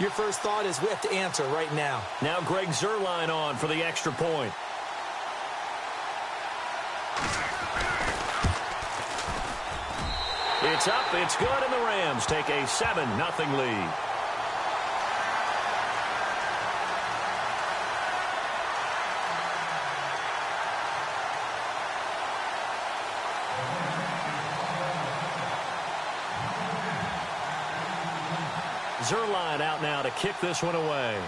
your first thought is we have to answer right now. Now Greg Zuerlein on for the extra point. It's up, it's good, and the Rams take a 7-0 lead. Zuerlein out now to kick this one away.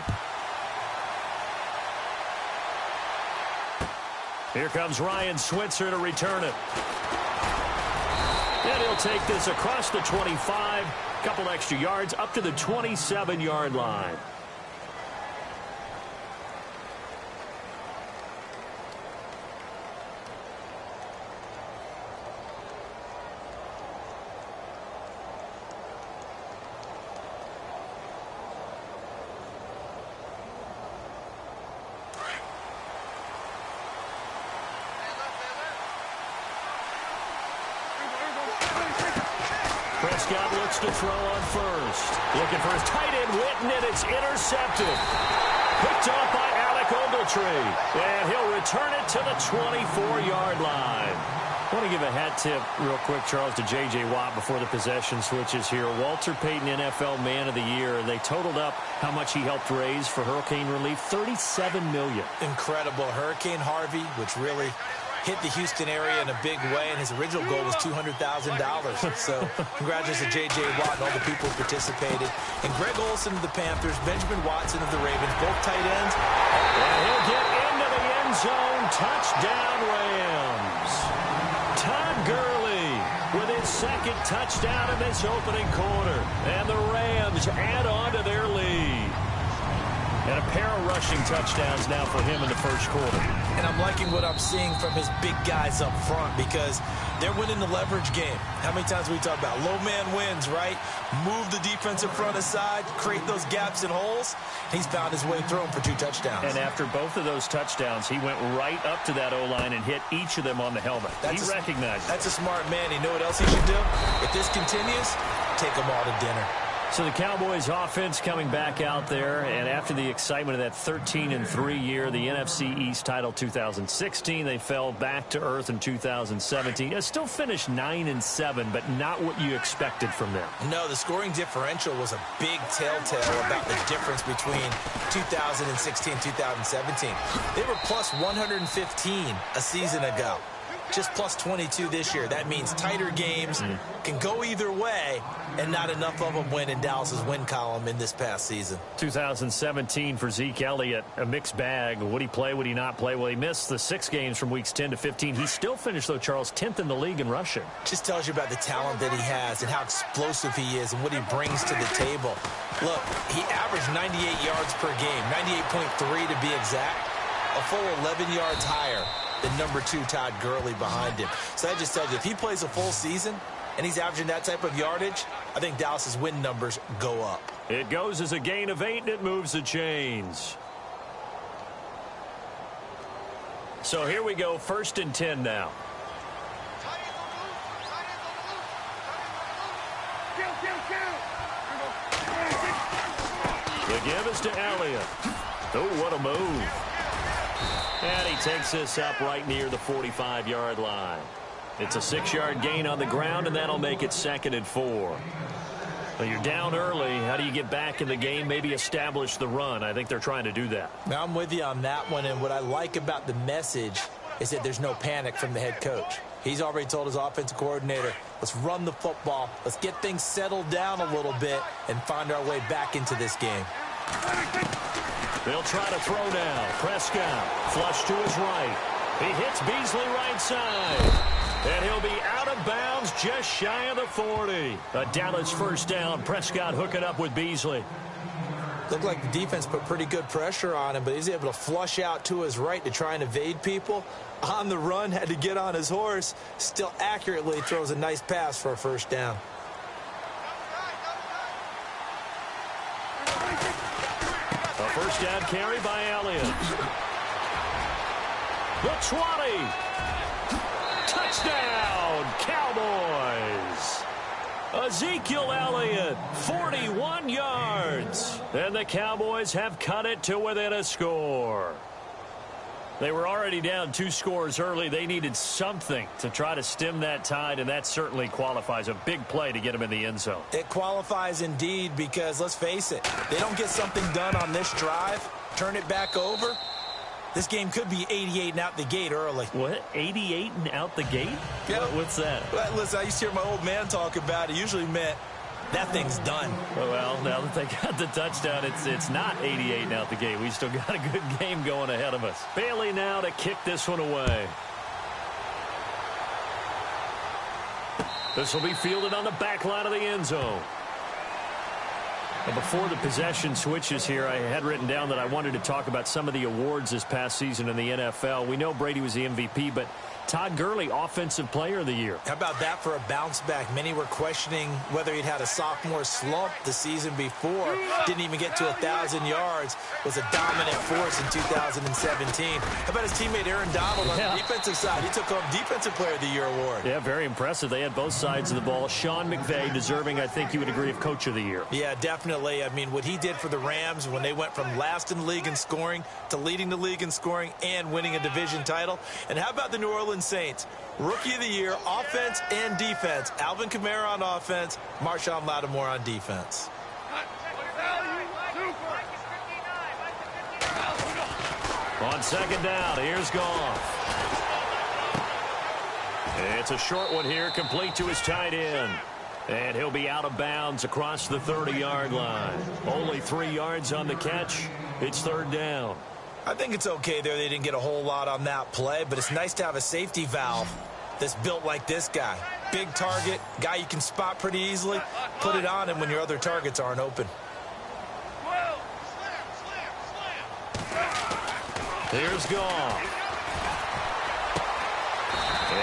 Here comes Ryan Switzer to return it. And he'll take this across the 25, couple extra yards up to the 27-yard line. Prescott looks to throw on first. Looking for his tight end, Witten, and it's intercepted. Picked off by Alec Ogletree. And he'll return it to the 24-yard line. I want to give a hat tip real quick, Charles, to J.J. Watt before the possession switches here. Walter Payton, NFL Man of the Year. They totaled up how much he helped raise for hurricane relief, $37 million. Incredible. Hurricane Harvey, which really hit the Houston area in a big way, and his original goal was $200,000. So congratulations to J.J. Watt and all the people who participated. And Greg Olsen of the Panthers, Benjamin Watson of the Ravens, both tight ends. And he'll get into the end zone. Touchdown, Rams. Todd Gurley with his second touchdown in this opening quarter. And the Rams add on to their lead. And a pair of rushing touchdowns now for him in the first quarter. And I'm liking what I'm seeing from his big guys up front because they're winning the leverage game. How many times we talk about low man wins, right? Move the defensive front aside, create those gaps and holes. He's found his way through them for 2 touchdowns. And after both of those touchdowns, he went right up to that O-line and hit each of them on the helmet. He recognized it. That's a smart man. You know what else he should do? If this continues, take them all to dinner. So the Cowboys offense coming back out there, and after the excitement of that 13-3 year, the NFC East title 2016, they fell back to earth in 2017. It still finished 9-7, but not what you expected from them. No, the scoring differential was a big telltale about the difference between 2016 and 2017. They were plus 115 a season ago. Just plus 22 this year. That means tighter games can go either way, and not enough of them win in Dallas's win column in this past season. 2017 for Zeke Elliott, a mixed bag. Would he play, would he not play? Well, he missed the 6 games from weeks 10 to 15. He still finished, though, Charles, 10th in the league in rushing. Just tells you about the talent that he has and how explosive he is and what he brings to the table. Look, he averaged 98 yards per game, 98.3 to be exact, a full 11 yards higher than number 2 Todd Gurley behind him. So that just tells you if he plays a full season and he's averaging that type of yardage, I think Dallas's win numbers go up. It goes as a gain of 8, and it moves the chains. So here we go, 1st and 10 now. The give is to Elliott. Oh, what a move. And he takes this up right near the 45-yard line. It's a 6-yard gain on the ground, and that'll make it 2nd and 4. Well, you're down early. How do you get back in the game, maybe establish the run? I think they're trying to do that. Now, I'm with you on that one, and what I like about the message is that there's no panic from the head coach. He's already told his offensive coordinator, let's run the football, let's get things settled down a little bit and find our way back into this game. They'll try to throw now. Prescott, flush to his right. He hits Beasley right side. And he'll be out of bounds just shy of the 40. A Dallas first down. Prescott hooking up with Beasley. Looked like the defense put pretty good pressure on him, but he's able to flush out to his right to try and evade people. On the run, had to get on his horse. Still accurately throws a nice pass for a first down. A first down carry by Elliott. The 20. Touchdown, Cowboys. Ezekiel Elliott, 41 yards. And the Cowboys have cut it to within a score. They were already down 2 scores early. They needed something to try to stem that tide, and that certainly qualifies. A big play to get them in the end zone. It qualifies indeed because, let's face it, they don't get something done on this drive, turn it back over, this game could be 88 and out the gate early. What? 88 and out the gate? Yeah. What's that? Well, listen, I used to hear my old man talk about it. Usually meant that thing's done. Well, now that they got the touchdown, it's not 88 and out the gate. We still got a good game going ahead of us. Bailey now to kick this one away. This will be fielded on the back line of the end zone. Now, before the possession switches here, I had written down that I wanted to talk about some of the awards this past season in the NFL. We know Brady was the MVP, but Todd Gurley, Offensive Player of the Year. How about that for a bounce back? Many were questioning whether he'd had a sophomore slump the season before. Didn't even get to 1,000 yards. Was a dominant force in 2017. How about his teammate Aaron Donald on the defensive side? He took home Defensive Player of the Year award. Yeah, very impressive. They had both sides of the ball. Sean McVay deserving, I think you would agree, of Coach of the Year. Yeah, definitely. I mean, what he did for the Rams when they went from last in the league in scoring to leading the league in scoring and winning a division title. And how about the New Orleans Saints? Rookie of the Year, offense and defense. Alvin Kamara on offense, Marshawn Lattimore on defense. On second down, here's Goff. It's a short one here, complete to his tight end. And he'll be out of bounds across the 30-yard line. Only 3 yards on the catch. It's third down. I think it's okay there. They didn't get a whole lot on that play, but it's nice to have a safety valve that's built like this guy. Big target, guy you can spot pretty easily. Put it on him when your other targets aren't open. Here's Goff.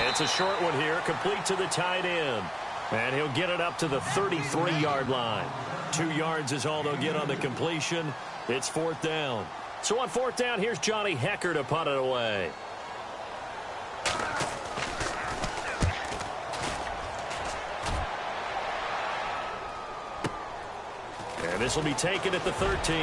It's a short one here, complete to the tight end. And he'll get it up to the 33-yard line. 2 yards is all they'll get on the completion. It's fourth down. So on fourth down, here's Johnny Hecker to punt it away. And this will be taken at the 13.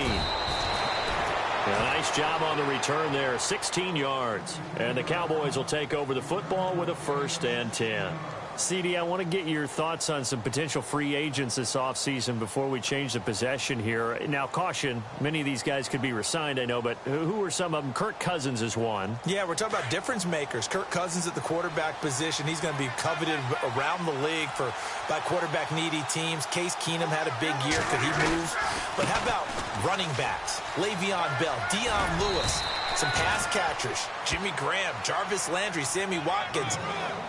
A nice job on the return there, 16 yards. And the Cowboys will take over the football with a 1st and 10. CD, I want to get your thoughts on some potential free agents this offseason before we change the possession here. Now, caution, many of these guys could be re-signed, I know, but who are some of them? Kirk Cousins is one. Yeah, we're talking about difference makers. Kirk Cousins at the quarterback position. He's going to be coveted around the league by quarterback-needy teams. Case Keenum had a big year. Could he move? But how about running backs? Le'Veon Bell, Dion Lewis. Some pass catchers, Jimmy Graham, Jarvis Landry, Sammy Watkins.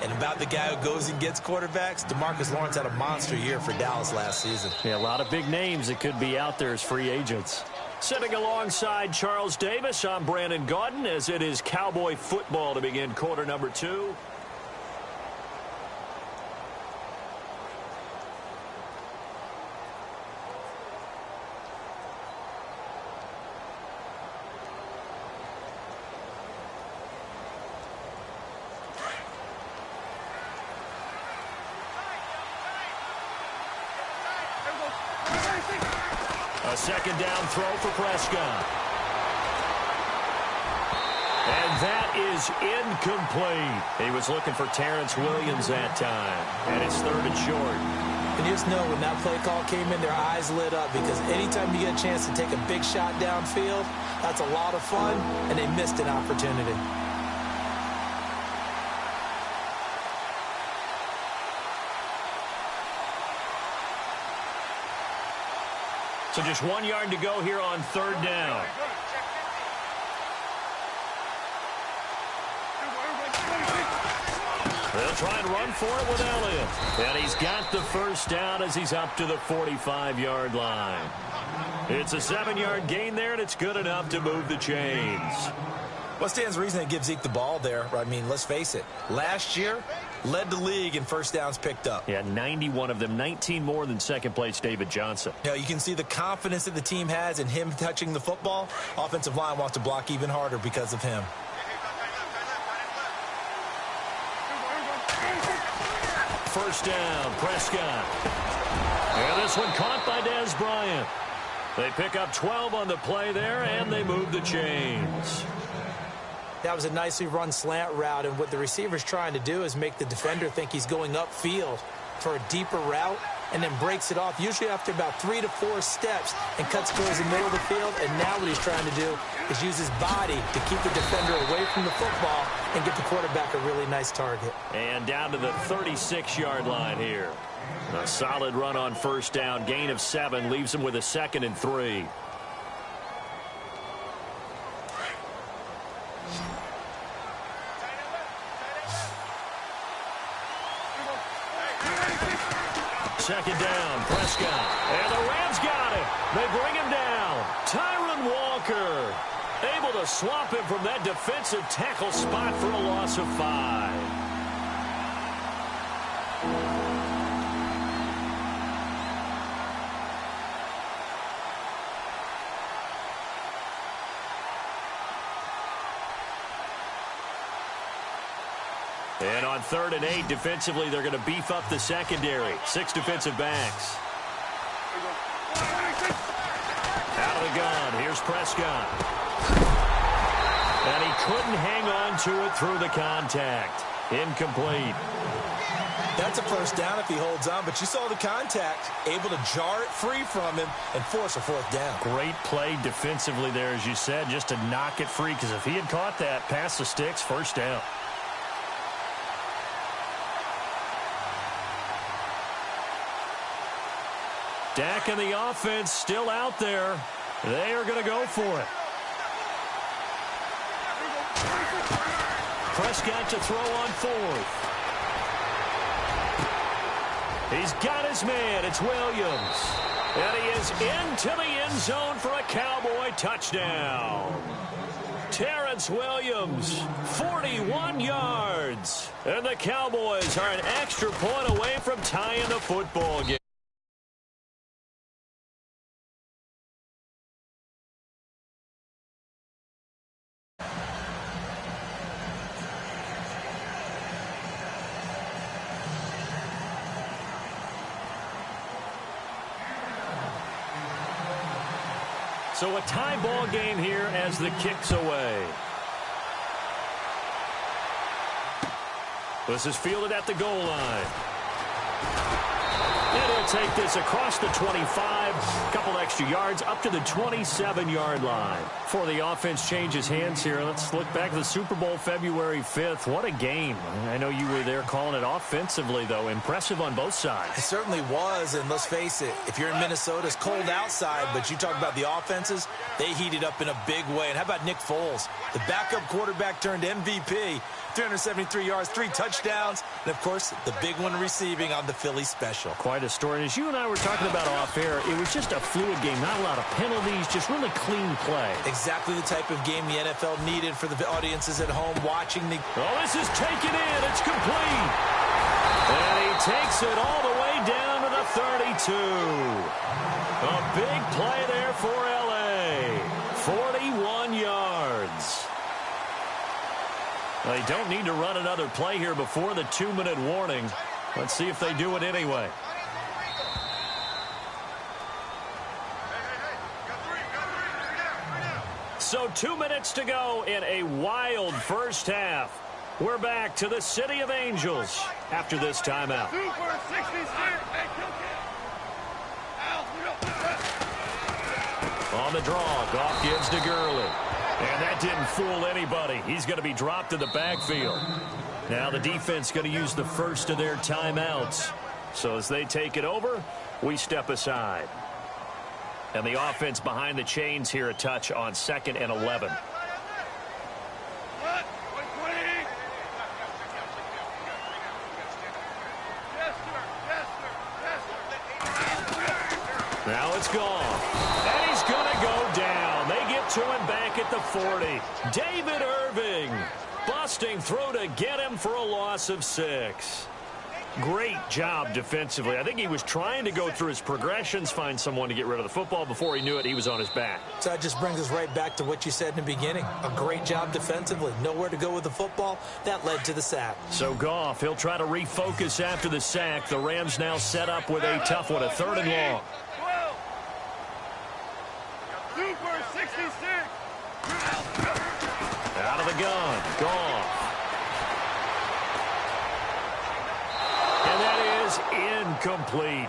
And about the guy who goes and gets quarterbacks, DeMarcus Lawrence had a monster year for Dallas last season. Yeah, a lot of big names that could be out there as free agents. Sitting alongside Charles Davis, I'm Brandon Gaudin, as it is Cowboy football to begin quarter number 2. A second down throw for Prescott. And that is incomplete. He was looking for Terrence Williams that time. And it's 3rd and short. And you just know when that play call came in, their eyes lit up because anytime you get a chance to take a big shot downfield, that's a lot of fun, and they missed an opportunity. So just 1 yard to go here on third down. They'll try and run for it with Elliott. And he's got the first down as he's up to the 45-yard line. It's a 7-yard gain there, and it's good enough to move the chains. What stands to reason to give Zeke the ball there? I mean, let's face it. Last year, led the league in first downs picked up. Yeah, 91 of them, 19 more than second-place David Johnson. You know, you can see the confidence that the team has in him touching the football. Offensive line wants to block even harder because of him. First down, Prescott. And this one caught by Dez Bryant. They pick up 12 on the play there, and they move the chains. That was a nicely run slant route, and what the receiver's trying to do is make the defender think he's going upfield for a deeper route, and then breaks it off, usually after about 3 to 4 steps, and cuts towards the middle of the field. And now what he's trying to do is use his body to keep the defender away from the football and get the quarterback a really nice target. And down to the 36-yard line here. A solid run on first down. Gain of 7 leaves him with a 2nd and 3. Second down, Prescott. And the Rams got it. They bring him down. Tyron Walker able to swap him from that defensive tackle spot for a loss of 5. And on 3rd and 8, defensively, they're going to beef up the secondary. 6 defensive backs. Out of the gun, here's Prescott. And he couldn't hang on to it through the contact. Incomplete. That's a first down if he holds on, but you saw the contact, able to jar it free from him and force a 4th down. Great play defensively there, as you said, just to knock it free, because if he had caught that, past the sticks, first down. Dak and the offense still out there. They are going to go for it. Prescott to throw on 4th. He's got his man. It's Williams. And he is into the end zone for a Cowboy touchdown. Terrence Williams, 41 yards. And the Cowboys are an extra point away from tying the football game. So a tie ball game here as the kick's away. This is fielded at the goal line. And he'll take this across the 25, a couple extra yards, up to the 27-yard line. Before the offense changes hands here, let's look back to the Super Bowl February 5th. What a game. I know you were there calling it offensively, though. Impressive on both sides. It certainly was, and let's face it, if you're in Minnesota, it's cold outside, but you talk about the offenses, they heated up in a big way. And how about Nick Foles? The backup quarterback turned MVP, 373 yards, 3 touchdowns, and, of course, the big one receiving on the Philly special. Quite a story. And as you and I were talking about off air, it was just a fluid game, not a lot of penalties, just really clean play. Exactly the type of game the NFL needed for the audiences at home watching the... Oh, this is taken in. It's complete. And he takes it all the way down to the 32. A big play there for L.A. 41 yards. They don't need to run another play here before the 2-minute warning. Let's see if they do it anyway. So 2 minutes to go in a wild first half. We're back to the City of Angels after this timeout. On the draw, Goff gives to Gurley. And that didn't fool anybody. He's going to be dropped in the backfield. Now the defense going to use the first of their timeouts. So as they take it over, we step aside. And the offense behind the chains here a touch on 2nd and 11. Now it's gone. And he's going to go down. They get to him back at the 40. David Irving busting through to get him for a loss of 6. Great job defensively. I think he was trying to go through his progressions, find someone to get rid of the football. Before he knew it, he was on his back. So that just brings us right back to what you said in the beginning. A great job defensively. Nowhere to go with the football. That led to the sack. So Goff, he'll try to refocus after the sack. The Rams now set up with a tough one, a 3rd and long. Super 66. Out of the gun. Goff. And that is incomplete.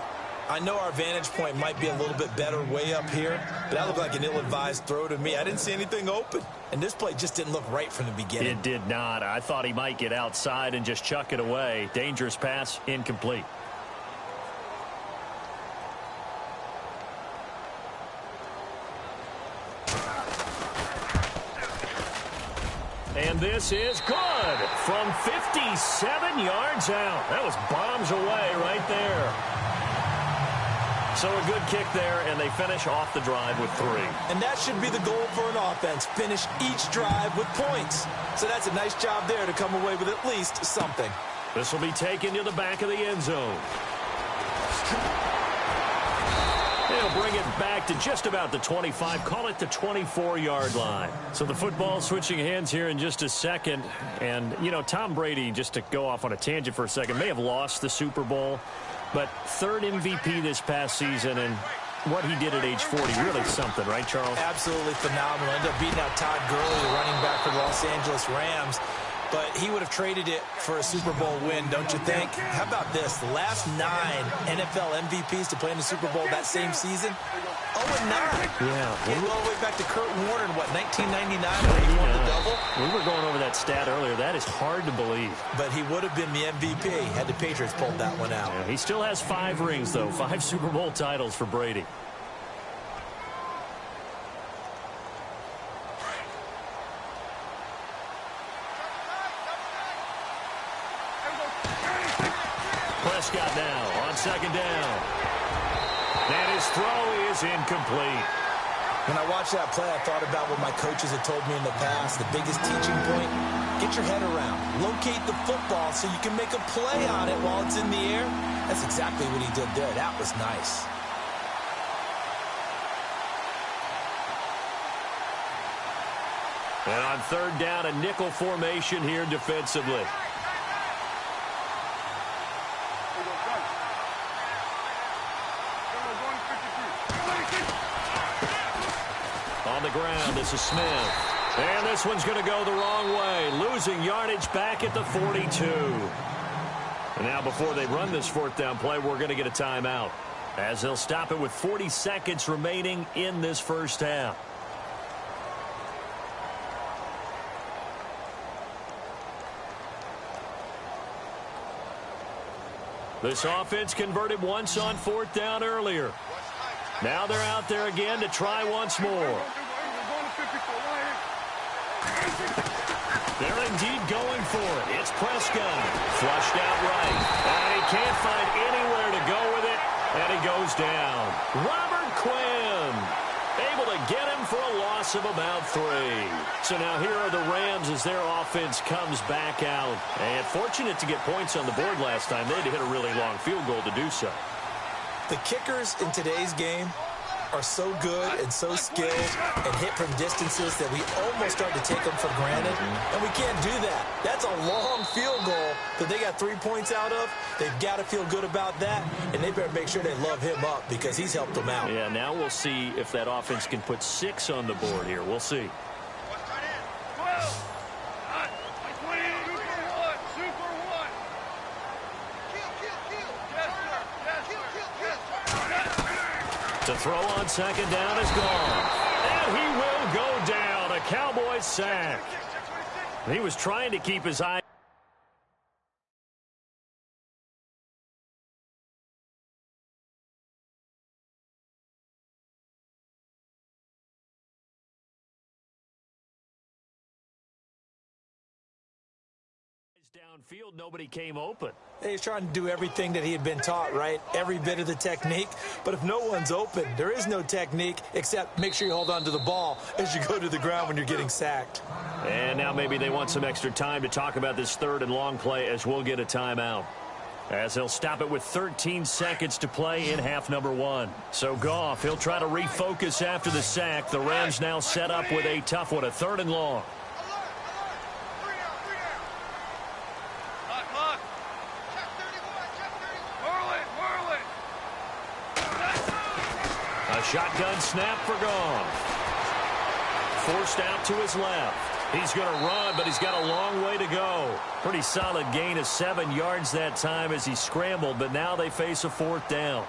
I know our vantage point might be a little bit better way up here, but that looked like an ill-advised throw to me. I didn't see anything open, and this play just didn't look right from the beginning. It did not. I thought he might get outside and just chuck it away. Dangerous pass, incomplete. And this is good from 57 yards out. That was bombs away right there. So a good kick there, and they finish off the drive with 3. And that should be the goal for an offense. Finish each drive with points. So that's a nice job there to come away with at least something. This will be taken to the back of the end zone. They'll bring it back to just about the 25, call it the 24-yard line. So the football switching hands here in just a second. And, you know, Tom Brady, just to go off on a tangent for a second, may have lost the Super Bowl, but 3rd MVP this past season, and what he did at age 40, really something, right, Charles? Absolutely phenomenal. Ended up beating out Todd Gurley, the running back for the Los Angeles Rams. But he would have traded it for a Super Bowl win, don't you think? How about this? The last 9 NFL MVPs to play in the Super Bowl that same season, 0-9. Yeah. Came all the way back to Kurt Warner in, what, 1999 when he won the double? We were going over that stat earlier. That is hard to believe. But he would have been the MVP had the Patriots pulled that one out. Yeah, he still has 5 rings, though. 5 Super Bowl titles for Brady. Prescott now on 2nd down. And his throw is incomplete. When I watched that play, I thought about what my coaches had told me in the past. The biggest teaching point, get your head around. Locate the football so you can make a play on it while it's in the air. That's exactly what he did there. That was nice. And on 3rd down, a nickel formation here defensively. On the ground, this is Smith. And this one's going to go the wrong way. Losing yardage back at the 42. And now before they run this 4th down play, we're going to get a timeout, as they'll stop it with 40 seconds remaining in this first half. This offense converted once on 4th down earlier. Now they're out there again to try once more. They're indeed going for it. It's Prescott. Flushed out right. And he can't find anywhere to go with it. And he goes down. Robert Quinn able to get him for a loss of about 3. So now here are the Rams as their offense comes back out. And fortunate to get points on the board last time. They had to hit a really long field goal to do so. The kickers in today's game are so good and so skilled and hit from distances that we almost start to take them for granted. And we can't do that. That's a long field goal that they got 3 points out of. They've got to feel good about that, and they better make sure they love him up because he's helped them out. Yeah, now we'll see if that offense can put 6 on the board here. We'll see. The throw on 2nd down is gone. And he will go down. A Cowboys sack. He was trying to keep his eye downfield. Nobody came open. He's trying to do everything that he had been taught, right? Every bit of the technique. But if no one's open, there is no technique except make sure you hold on to the ball as you go to the ground when you're getting sacked. And now maybe they want some extra time to talk about this 3rd and long play as we'll get a timeout. as they'll stop it with 13 seconds to play in half number one. So Goff, he'll try to refocus after the sack. The Rams now set up with a tough one, a 3rd and long. A shotgun snap for Goff. Forced out to his left. He's going to run, but he's got a long way to go. Pretty solid gain of 7 yards that time as he scrambled, but now they face a 4th down.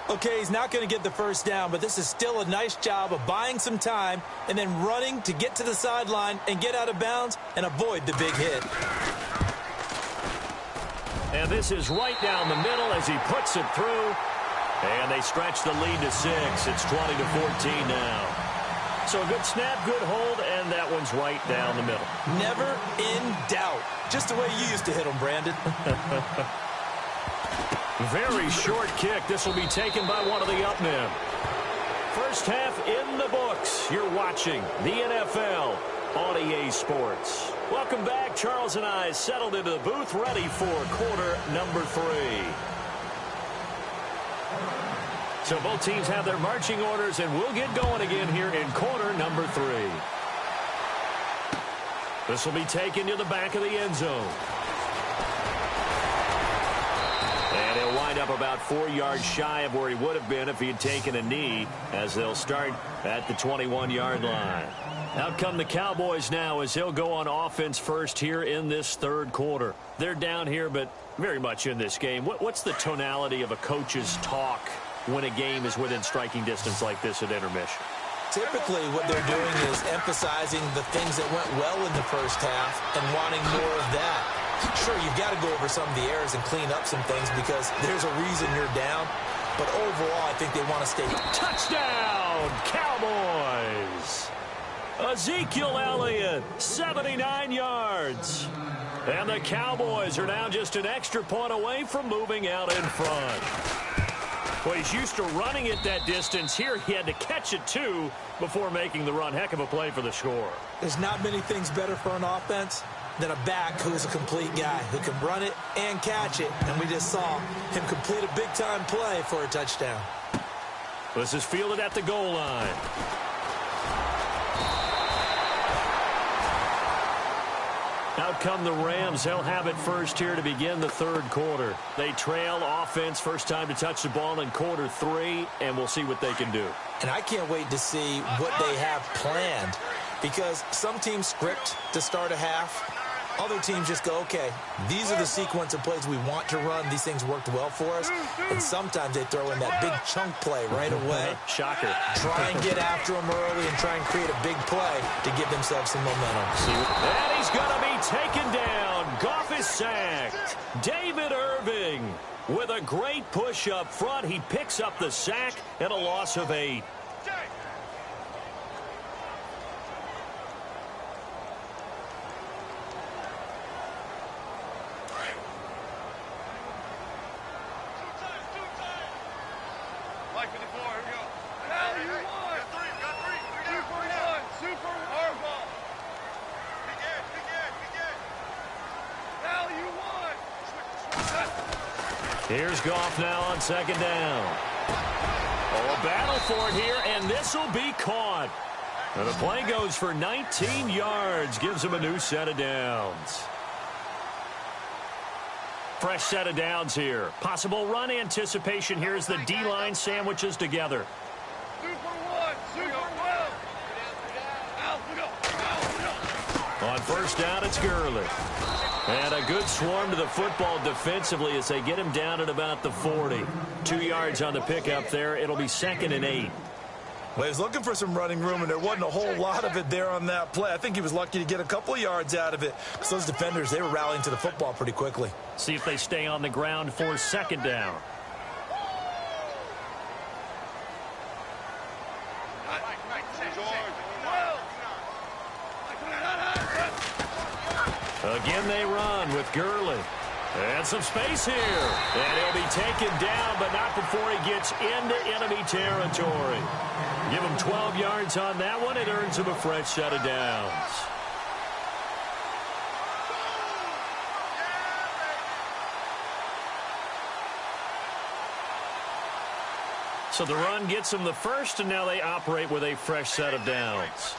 Okay, he's not going to get the 1st down, but this is still a nice job of buying some time and then running to get to the sideline and get out of bounds and avoid the big hit. And this is right down the middle as he puts it through. And they stretch the lead to 6. It's 20-14 now. So a good snap, good hold, and that one's right down the middle. Never in doubt. Just the way you used to hit them, Brandon. Very short kick. This will be taken by one of the up men. First half in the books. You're watching the NFL on EA Sports. Welcome back. Charles and I settled into the booth, ready for quarter number 3. So both teams have their marching orders, and we'll get going again here in quarter number 3. This will be taken to the back of the end zone. And he'll wind up about 4 yards shy of where he would have been if he had taken a knee, as they'll start at the 21-yard line. Out come the Cowboys now as he'll go on offense first here in this 3rd quarter. They're down here, but very much in this game. What's the tonality of a coach's talk when a game is within striking distance like this at intermission? Typically, what they're doing is emphasizing the things that went well in the first half and wanting more of that. Sure, you've got to go over some of the errors and clean up some things because there's a reason you're down. But overall, I think they want to stay. Touchdown, Cowboys! Ezekiel Elliott, 79 yards. And the Cowboys are now just an extra point away from moving out in front. Well, he's used to running it that distance. Here he had to catch it, too, before making the run. Heck of a play for the score. There's not many things better for an offense than a back who's a complete guy who can run it and catch it. And we just saw him complete a big-time play for a touchdown. This is fielded at the goal line. Out come the Rams. They'll have it first here to begin the 3rd quarter. They trail offense, first time to touch the ball in quarter 3, and we'll see what they can do. And I can't wait to see what they have planned, because some teams script to start a half. Other teams just go, okay, these are the sequence of plays we want to run. These things worked well for us. And sometimes they throw in that big chunk play right away. Shocker. Try and get after them early and try and create a big play to give themselves some momentum. And he's going to be taken down. Goff is sacked. David Irving with a great push up front. He picks up the sack and a loss of 8. Here's Goff now on 2nd down. Oh, a battle for it here, and this will be caught. And the play goes for 19 yards, gives him a new set of downs. Fresh set of downs here. Possible run anticipation here as the D-line sandwiches together. On 1st down, it's Gurley. And a good swarm to the football defensively as they get him down at about the 40. 2 yards on the pickup there. It'll be 2nd and 8. Well, he was looking for some running room, and there wasn't a whole lot of it there on that play. I think he was lucky to get a couple of yards out of it because those defenders, they were rallying to the football pretty quickly. See if they stay on the ground for 2nd down. Again they run with Gurley. And some space here. And he'll be taken down, but not before he gets into enemy territory. Give him 12 yards on that one. It earns him a fresh set of downs. So the run gets them the first, and now they operate with a fresh set of downs.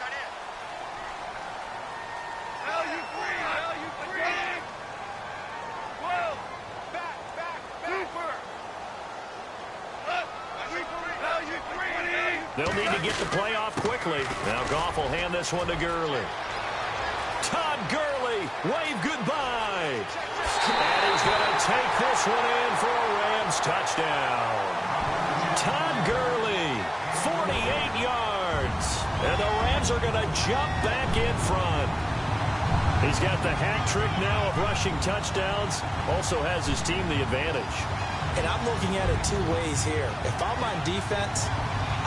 They'll need to get the play off quickly. Now Goff will hand this one to Gurley. Todd Gurley, wave goodbye. And he's going to take this one in for a Rams touchdown. Todd Gurley, 48 yards. And the Rams are going to jump back in front. He's got the hat trick now of rushing touchdowns. Also has his team the advantage. And I'm looking at it two ways here. If I'm on defense,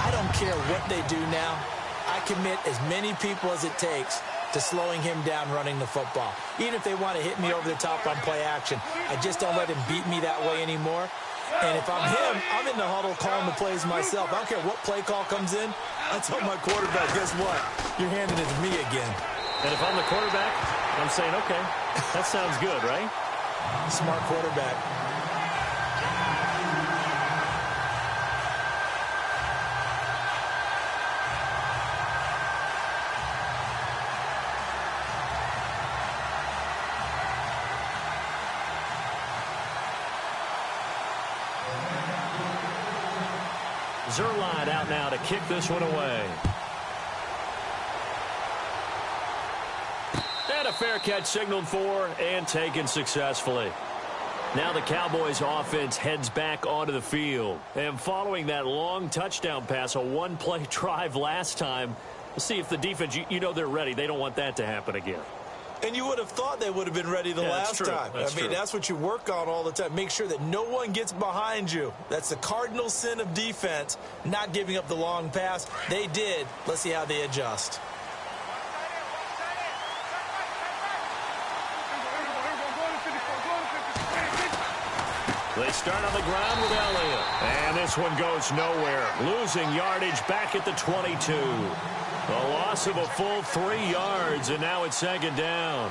I don't care what they do now. I commit as many people as it takes to slowing him down running the football. Even if they want to hit me over the top on play action, I just don't let him beat me that way anymore. And if I'm him, I'm in the huddle calling the plays myself. I don't care what play call comes in. I tell my quarterback, guess what? You're handing it to me again. And if I'm the quarterback, I'm saying, okay, that sounds good, right? Smart quarterback. Zerline out now to kick this one away. And a fair catch signaled for and taken successfully. Now the Cowboys offense heads back onto the field. And following that long touchdown pass, a one-play drive last time, let's see if the defense, you know they're ready. They don't want that to happen again. And you would have thought they would have been ready the last time. I mean, that's what you work on all the time. Make sure that no one gets behind you. That's the cardinal sin of defense, not giving up the long pass. They did. Let's see how they adjust. They start on the ground with Elliott. And this one goes nowhere. Losing yardage back at the 22. A loss of a full 3 yards, and now it's second down.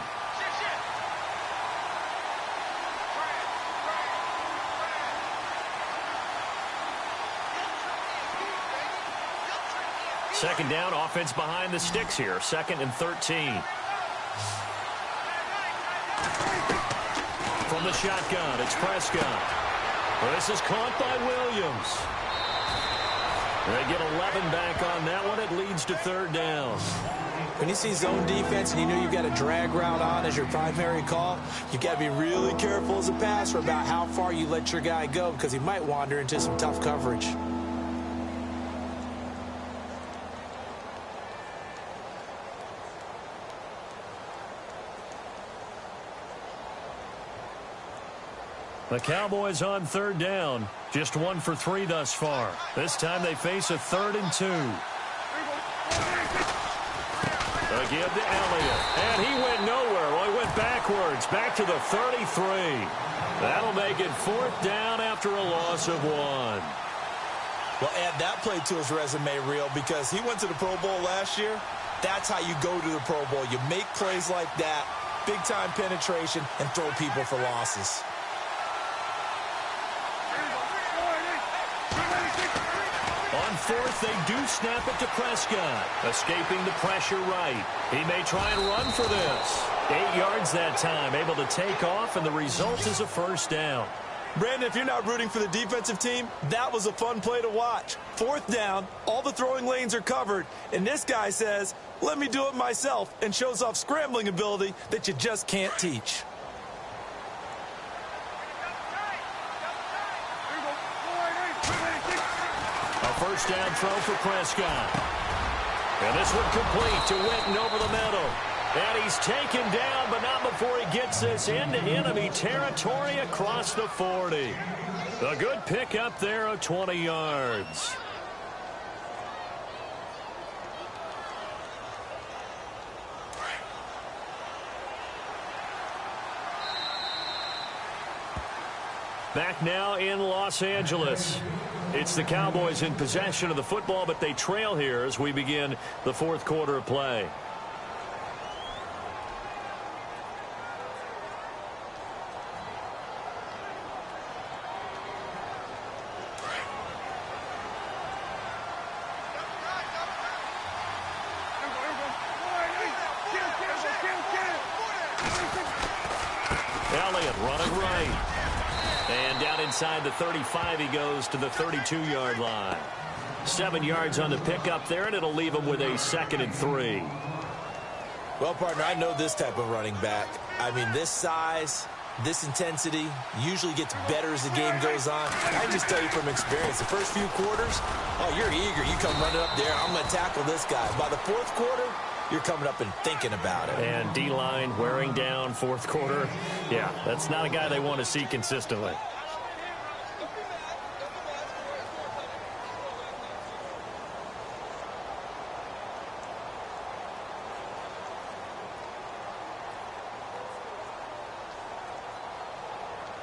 Second down, offense behind the sticks here. 2nd and 13. From the shotgun, it's Prescott. This is caught by Williams. They get 11 back on that one. It leads to 3rd down. When you see zone defense and you know you've got a drag route on as your primary call, you've got to be really careful as a passer about how far you let your guy go because he might wander into some tough coverage. The Cowboys on 3rd down. Just 1 for 3 thus far. This time they face a 3rd and 2. Again to Elliott. And he went nowhere. Well, he went backwards. Back to the 33. That'll make it 4th down after a loss of 1. Well, add that play to his resume reel because he went to the Pro Bowl last year. That's how you go to the Pro Bowl. You make plays like that, big-time penetration, and throw people for losses. On 4th, they do snap it to Prescott. Escaping the pressure right. He may try and run for this. 8 yards that time, able to take off, and the result is a 1st down. Brandon, if you're not rooting for the defensive team, that was a fun play to watch. 4th down, all the throwing lanes are covered, and this guy says, let me do it myself, and shows off scrambling ability that you just can't teach. First down throw for Prescott. And this one complete to Witten over the middle. And he's taken down, but not before he gets this into enemy territory across the 40. A good pickup there of 20 yards. Back now in Los Angeles. It's the Cowboys in possession of the football, but they trail here as we begin the 4th quarter of play. Elliott running right. And down inside the 35, he goes to the 32-yard line. 7 yards on the pickup there, and it'll leave him with a 2nd and 3. Well, partner, I know this type of running back. I mean, this size, this intensity usually gets better as the game goes on. I just tell you from experience, the first few quarters, oh, you're eager. You come running up there, I'm going to tackle this guy. By the 4th quarter, you're coming up and thinking about it. And D-line wearing down 4th quarter. Yeah, that's not a guy they want to see consistently.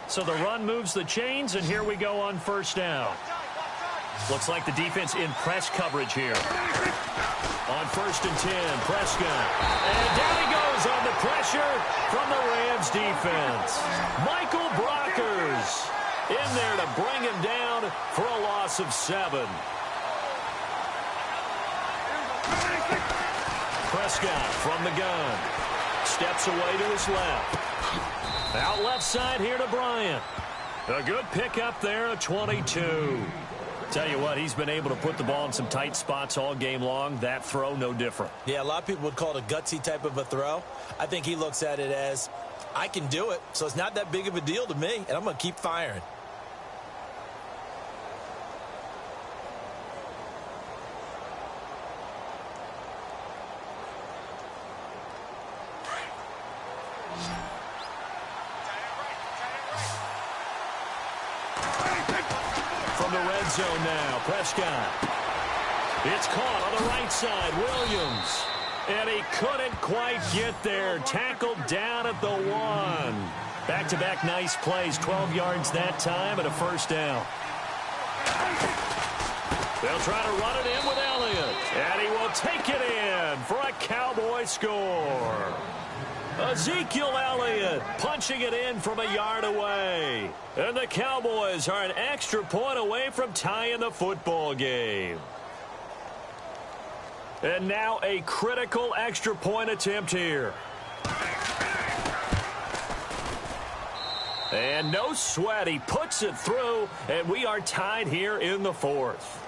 So the run moves the chains, and here we go on 1st down. Looks like the defense in press coverage here. On 1st and 10, Prescott. And down he goes on the pressure from the Rams defense. Michael Brockers in there to bring him down for a loss of 7. Prescott from the gun. Steps away to his left. Out left side here to Bryant. A good pickup there, a 22. Tell you what, he's been able to put the ball in some tight spots all game long. That throw, no different. Yeah, a lot of people would call it a gutsy type of a throw. I think he looks at it as, I can do it, so it's not that big of a deal to me, and I'm going to keep firing. Zone now, Prescott. It's caught on the right side, Williams. And he couldn't quite get there. Tackled down at the 1. Back-to-back nice plays, 12 yards that time and a 1st down. They'll try to run it in with Elliott. And he will take it in for a Cowboy score. Ezekiel Elliott punching it in from a yard away. And the Cowboys are an extra point away from tying the football game. And now a critical extra point attempt here. And no sweat. He puts it through, and we are tied here in the 4th.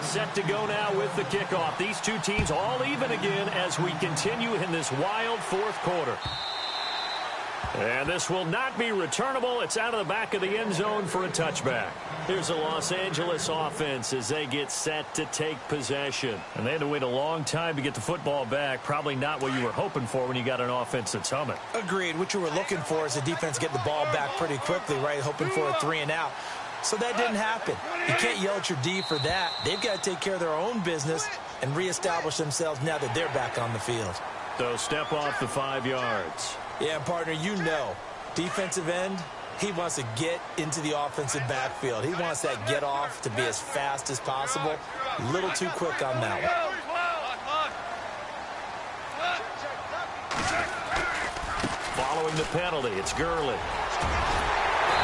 Set to go now with the kickoff. These two teams all even again as we continue in this wild 4th quarter. And this will not be returnable. It's out of the back of the end zone for a touchback. Here's a Los Angeles offense as they get set to take possession. And they had to wait a long time to get the football back. Probably not what you were hoping for when you got an offense that's humming. Agreed. What you were looking for is the defense get the ball back pretty quickly, right? Hoping for a 3 and out. So that didn't happen. You can't yell at your D for that. They've got to take care of their own business and reestablish themselves now that they're back on the field. So step off the 5 yards. Yeah, partner, you know, defensive end, he wants to get into the offensive backfield. He wants that get off to be as fast as possible. A little too quick on that one. Following the penalty, it's Gurley.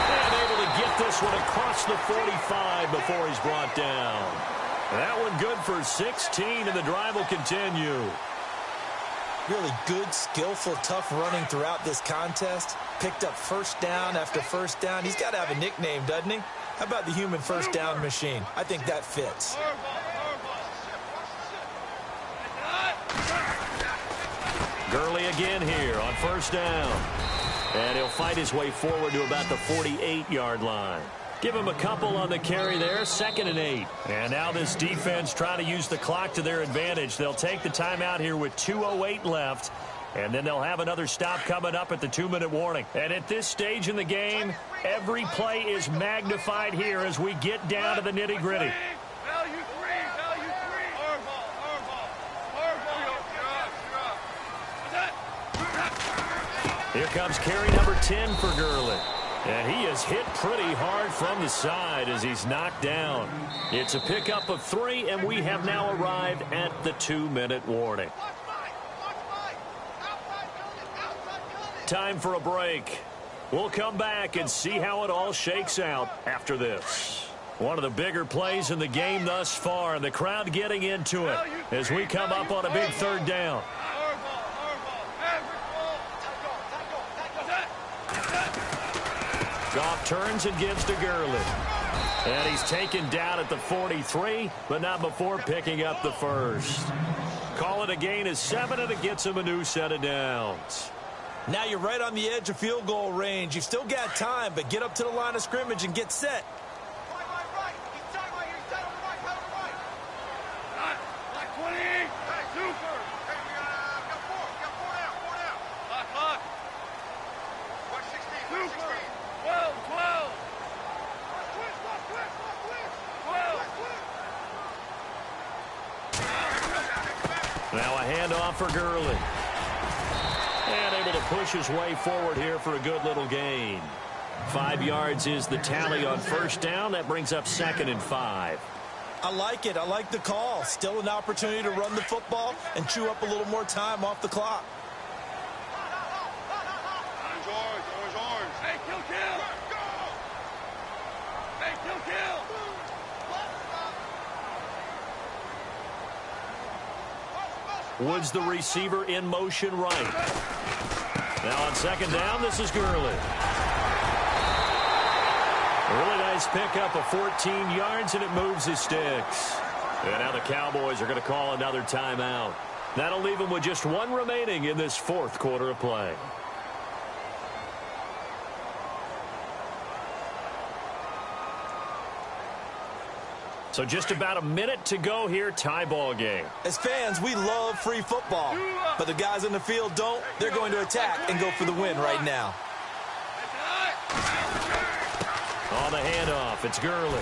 And able to get this one across the 45 before he's brought down. That one good for 16, and the drive will continue. Really good, skillful, tough running throughout this contest. Picked up 1st down after 1st down. He's got to have a nickname, doesn't he? How about the human 1st down machine? I think that fits. Gurley again here on 1st down. And he'll fight his way forward to about the 48-yard line. Give him a couple on the carry there, 2nd and 8. And now this defense trying to use the clock to their advantage. They'll take the timeout here with 2:08 left. And then they'll have another stop coming up at the 2-minute warning. And at this stage in the game, every play is magnified here as we get down to the nitty-gritty. Here comes carry number 10 for Gurley. And he is hit pretty hard from the side as he's knocked down. It's a pickup of 3, and we have now arrived at the 2-minute warning. Time for a break. We'll come back and see how it all shakes out after this. One of the bigger plays in the game thus far, and the crowd getting into it as we come up on a big 3rd down. Goff turns and gives to Gurley. And he's taken down at the 43, but not before picking up the first. Call it a gain of 7, and it gets him a new set of downs. Now you're right on the edge of field goal range. You've still got time, but get up to the line of scrimmage and get set. Now a handoff for Gurley. And able to push his way forward here for a good little gain. 5 yards is the tally on first down. That brings up 2nd and 5. I like it. I like the call. Still an opportunity to run the football and chew up a little more time off the clock. Hey, kill. Hey, kill. Woods, the receiver, in motion right. Now on 2nd down, this is Gurley. A really nice pickup of 14 yards, and it moves his sticks. And now the Cowboys are going to call another timeout. That'll leave them with just 1 remaining in this 4th quarter of play. So just about a minute to go here, tie ball game. As fans, we love free football, but the guys in the field don't. They're going to attack and go for the win right now. On the handoff, it's Gurley.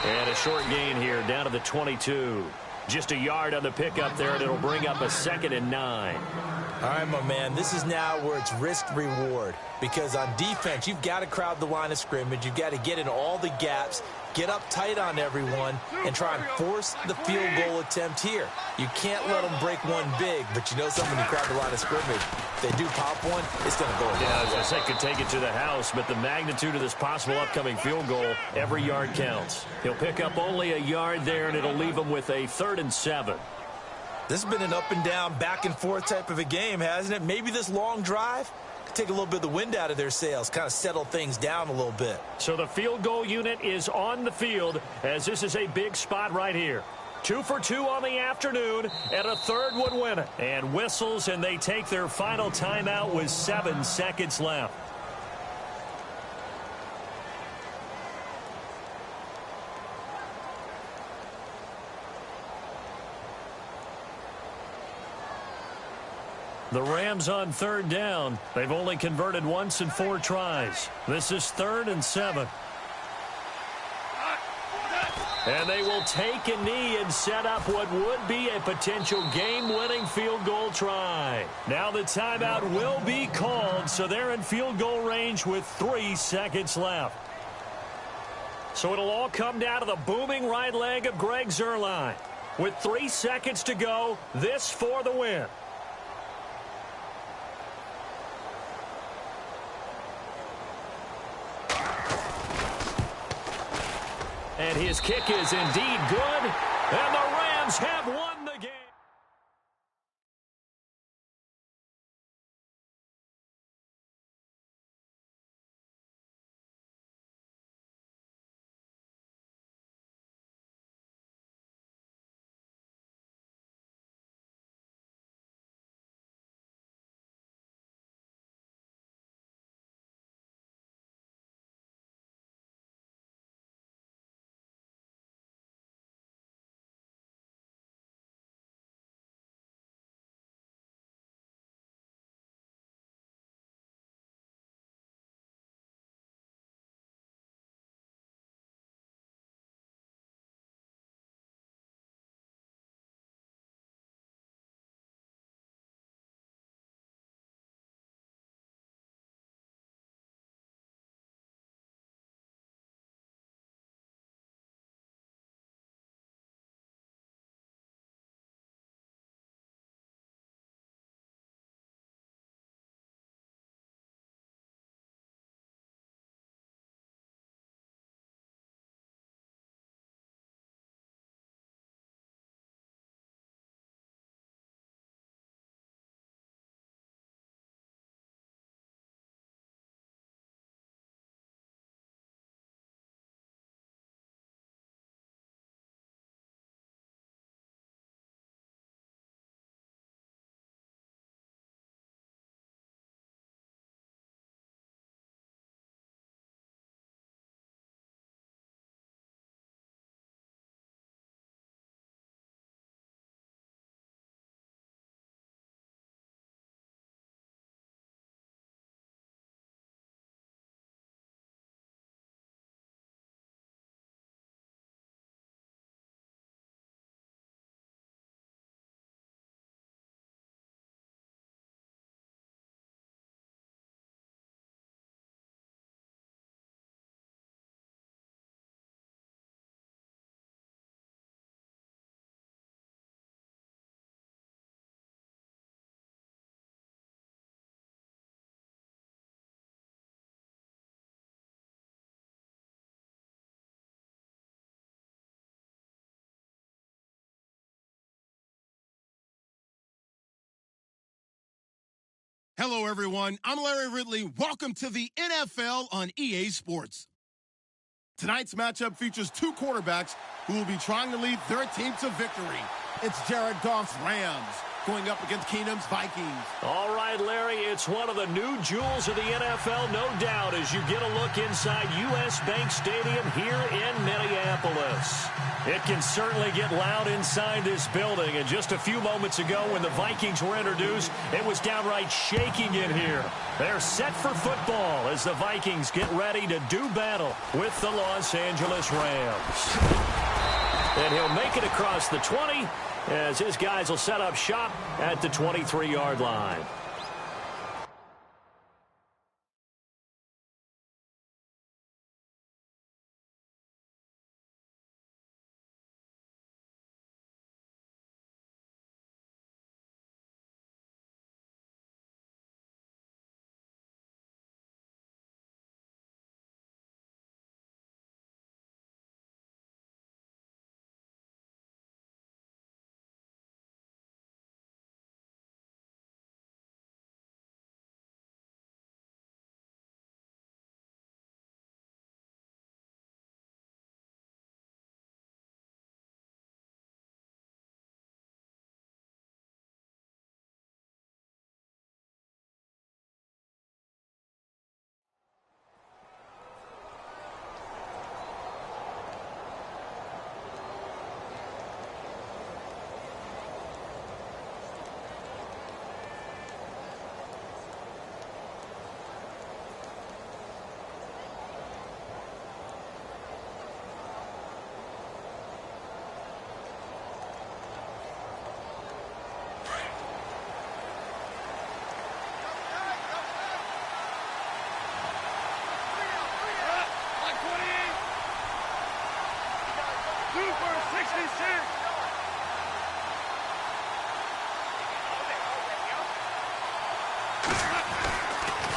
And a short gain here down to the 22. Just a yard on the pickup there, and it'll bring up a 2nd and 9. All right, my man, this is now where it's risk-reward. Because on defense, you've got to crowd the line of scrimmage. You've got to get in all the gaps, get up tight on everyone, and try and force the field goal attempt here. You can't let them break one big, but you know something, you crowd the line of scrimmage. If they do pop one, it's going to go. Yeah, I was going to say could take it to the house, but the magnitude of this possible upcoming field goal, every yard counts. He'll pick up only a yard there, and it'll leave him with a 3rd and 7. This has been an up-and-down, back-and-forth type of a game, hasn't it? Maybe this long drive could take a little bit of the wind out of their sails, kind of settle things down a little bit. So the field goal unit is on the field, as this is a big spot right here. 2 for 2 on the afternoon, and a 3rd would win it. And whistles, and they take their final timeout with 7 seconds left. The Rams on 3rd down. They've only converted once in 4 tries. This is 3rd and 7. And they will take a knee and set up what would be a potential game-winning field goal try. Now the timeout will be called, so they're in field goal range with 3 seconds left. So it'll all come down to the booming right leg of Greg Zuerlein. With 3 seconds to go, this for the win. And his kick is indeed good, and the Rams have won the game. Hello, everyone. I'm Larry Ridley. Welcome to the NFL on EA Sports. Tonight's matchup features two quarterbacks who will be trying to lead their team to victory. It's Jared Goff's Rams going up against Keenum's Vikings. All right, Larry, it's one of the new jewels of the NFL, no doubt, as you get a look inside U.S. Bank Stadium here in Minneapolis. It can certainly get loud inside this building, and just a few moments ago when the Vikings were introduced, it was downright shaking in here. They're set for football as the Vikings get ready to do battle with the Los Angeles Rams. And he'll make it across the 20 as his guys will set up shop at the 23-yard line.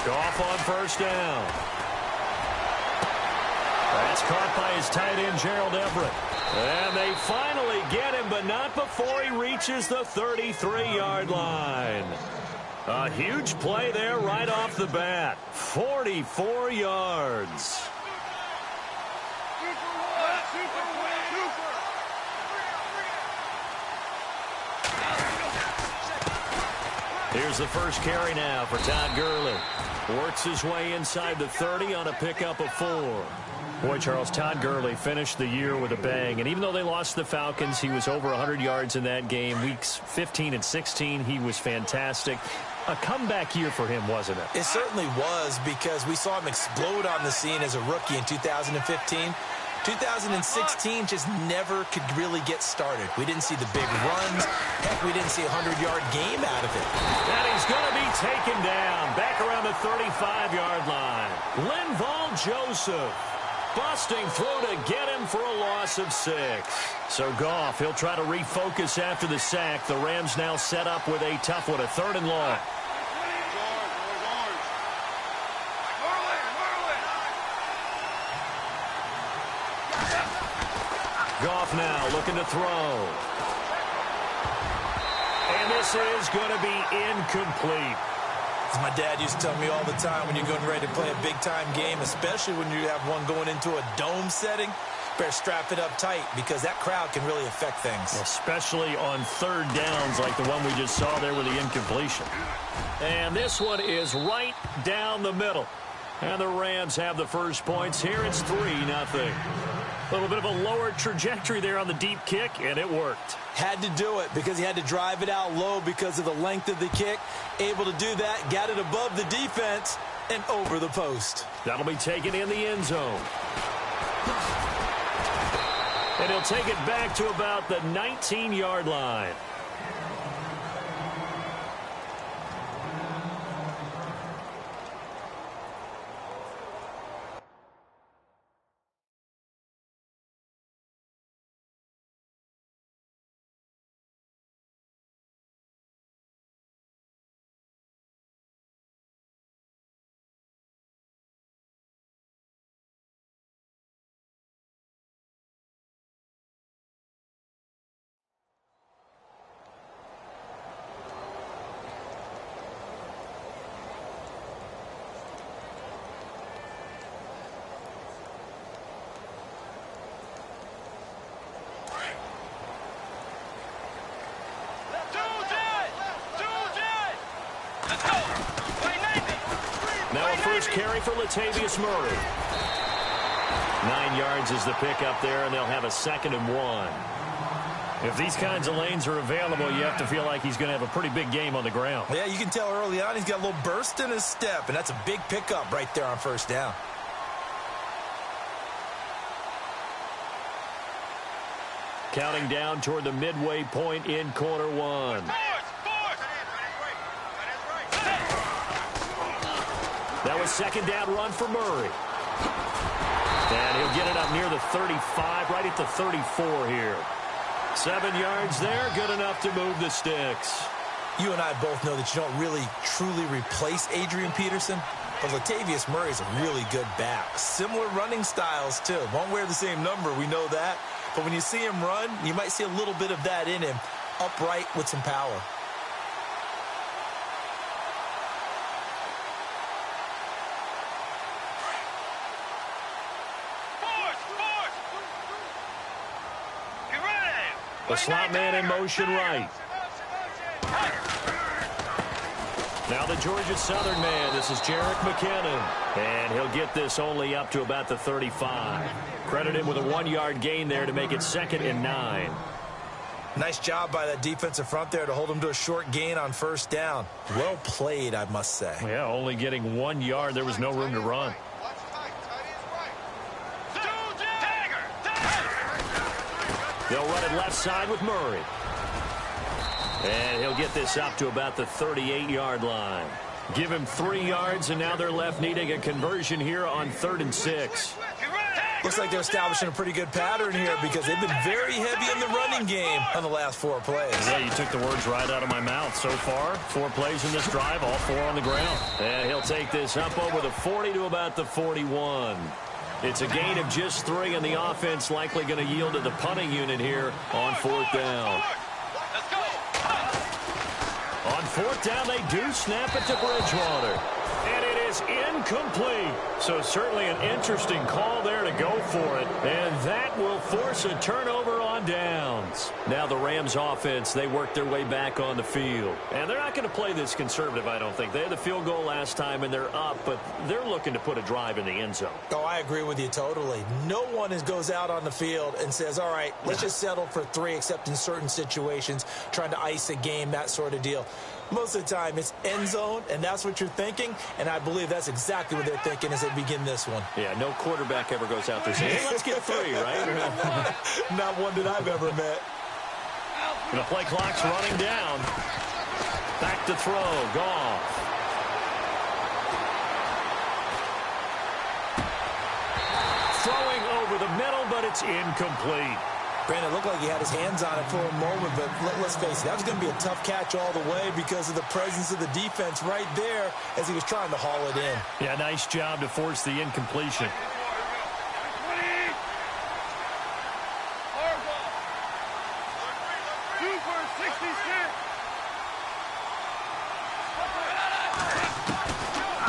Goff on first down. That's caught by his tight end, Gerald Everett. And they finally get him, but not before he reaches the 33-yard line. A huge play there right off the bat. 44 yards. Here's the first carry now for Todd Gurley. Works his way inside the 30 on a pickup of 4. Boy, Charles, Todd Gurley finished the year with a bang. And even though they lost the Falcons, he was over 100 yards in that game. Weeks 15 and 16, he was fantastic. A comeback year for him, wasn't it? It certainly was, because we saw him explode on the scene as a rookie in 2015. 2016 just never could really get started. We didn't see the big runs. Heck, we didn't see a 100-yard game out of it. And he's going to be taken down back around the 35-yard line. Linval Joseph busting through to get him for a loss of 6. So Goff, he'll try to refocus after the sack. The Rams now set up with a tough one, a 3rd and long. Goff now looking to throw. And this is going to be incomplete. As my dad used to tell me all the time, when you're getting ready to play a big-time game, especially when you have one going into a dome setting, better strap it up tight, because that crowd can really affect things. Especially on 3rd downs like the one we just saw there with the incompletion. And this one is right down the middle. And the Rams have the first points here. It's 3-0. A little bit of a lower trajectory there on the deep kick, and it worked. Had to do it because he had to drive it out low because of the length of the kick. Able to do that, got it above the defense, and over the post. That'll be taken in the end zone. And he'll take it back to about the 19-yard line. first carry for Latavius Murray. 9 yards is the pickup there, and they'll have a 2nd and 1. If these kinds of lanes are available, you have to feel like he's going to have a pretty big game on the ground. Yeah, you can tell early on he's got a little burst in his step, and that's a big pickup right there on first down. Counting down toward the midway point in quarter one. That was 2nd down run for Murray. And he'll get it up near the 35, right at the 34 here. 7 yards there, good enough to move the sticks. You and I both know that you don't really, truly replace Adrian Peterson, but Latavius Murray is a really good back. Similar running styles, too. Won't wear the same number, we know that. But when you see him run, you might see a little bit of that in him, upright with some power. The slot man in motion right. Now the Georgia Southern man. This is Jerick McKinnon. And he'll get this only up to about the 35. Credit him with a 1-yard gain there to make it 2nd and 9. Nice job by that defensive front there to hold him to a short gain on first down. Well played, I must say. Yeah, only getting 1 yard. There was no room to run. They'll run it left side with Murray. And he'll get this up to about the 38-yard line. Give him 3 yards, and now they're left needing a conversion here on 3rd and 6. Looks like they're establishing a pretty good pattern here because they've been very heavy in the running game on the last 4 plays. Yeah, you took the words right out of my mouth. So far, 4 plays in this drive, all 4 on the ground. And he'll take this up over the 40 to about the 41. It's a gain of just 3, and the offense likely going to yield to the punting unit here on 4th down. On 4th down, they do snap it to Bridgewater. And it is incomplete. So certainly an interesting call there to go for it. And that will force a turnover on downs. Now the Rams offense, they work their way back on the field. And they're not going to play this conservative, I don't think. They had the field goal last time, and they're up, but they're looking to put a drive in the end zone. Oh, I agree with you totally. No one goes out on the field and says, all right, let's just settle for 3, except in certain situations, trying to ice a game, that sort of deal. Most of the time, it's end zone, and that's what you're thinking, and I believe that's exactly what they're thinking as they begin this one. Yeah, no quarterback ever goes out there saying, hey, let's get 3, right? Not one that I've ever met. And the play clock's running down. Back to throw, Goff. Throwing over the middle, but it's incomplete. Brandon, it looked like he had his hands on it for a moment, but let's face it, that was going to be a tough catch all the way because of the presence of the defense right there as he was trying to haul it in. Yeah, nice job to force the incompletion.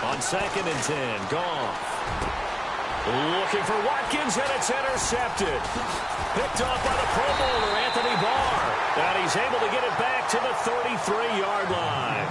On 2nd and 10, Goff. Looking for Watkins, and it's intercepted. Picked off by the Pro Bowler, Anthony Barr. And he's able to get it back to the 33-yard line.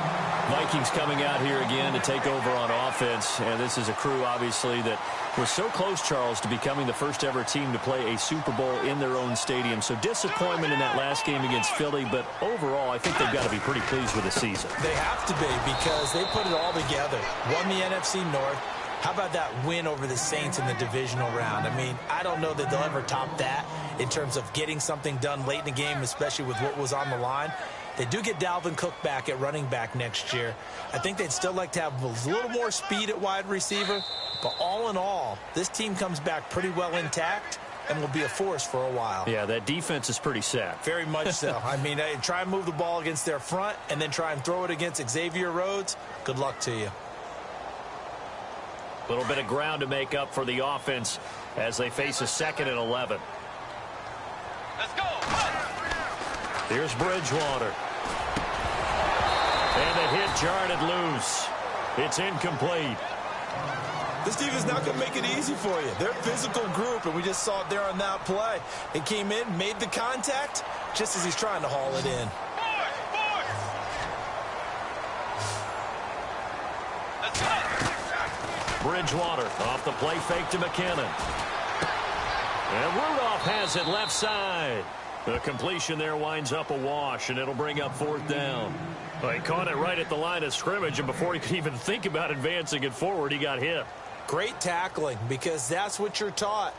Vikings coming out here again to take over on offense. And this is a crew, obviously, that was so close, Charles, to becoming the first-ever team to play a Super Bowl in their own stadium. So disappointment in that last game against Philly. But overall, I think they've got to be pretty pleased with the season. They have to be because they put it all together. Won the NFC North. How about that win over the Saints in the divisional round? I mean, I don't know that they'll ever top that in terms of getting something done late in the game, especially with what was on the line. They do get Dalvin Cook back at running back next year. I think they'd still like to have a little more speed at wide receiver. But all in all, this team comes back pretty well intact and will be a force for a while. Yeah, that defense is pretty set. Very much so. I mean, try and move the ball against their front and then try and throw it against Xavier Rhodes. Good luck to you. A little bit of ground to make up for the offense as they face a 2nd and 11. Let's go. Here's Bridgewater. And the hit jarred it loose. It's incomplete. This team is not going to make it easy for you. They're a physical group, and we just saw it there on that play. They came in, made the contact, just as he's trying to haul it in. Let's go. Bridgewater off the play fake to McKinnon. And Rudolph has it left side. The completion there winds up a wash, and it'll bring up 4th down. Well, he caught it right at the line of scrimmage, and before he could even think about advancing it forward, he got hit. Great tackling, because that's what you're taught.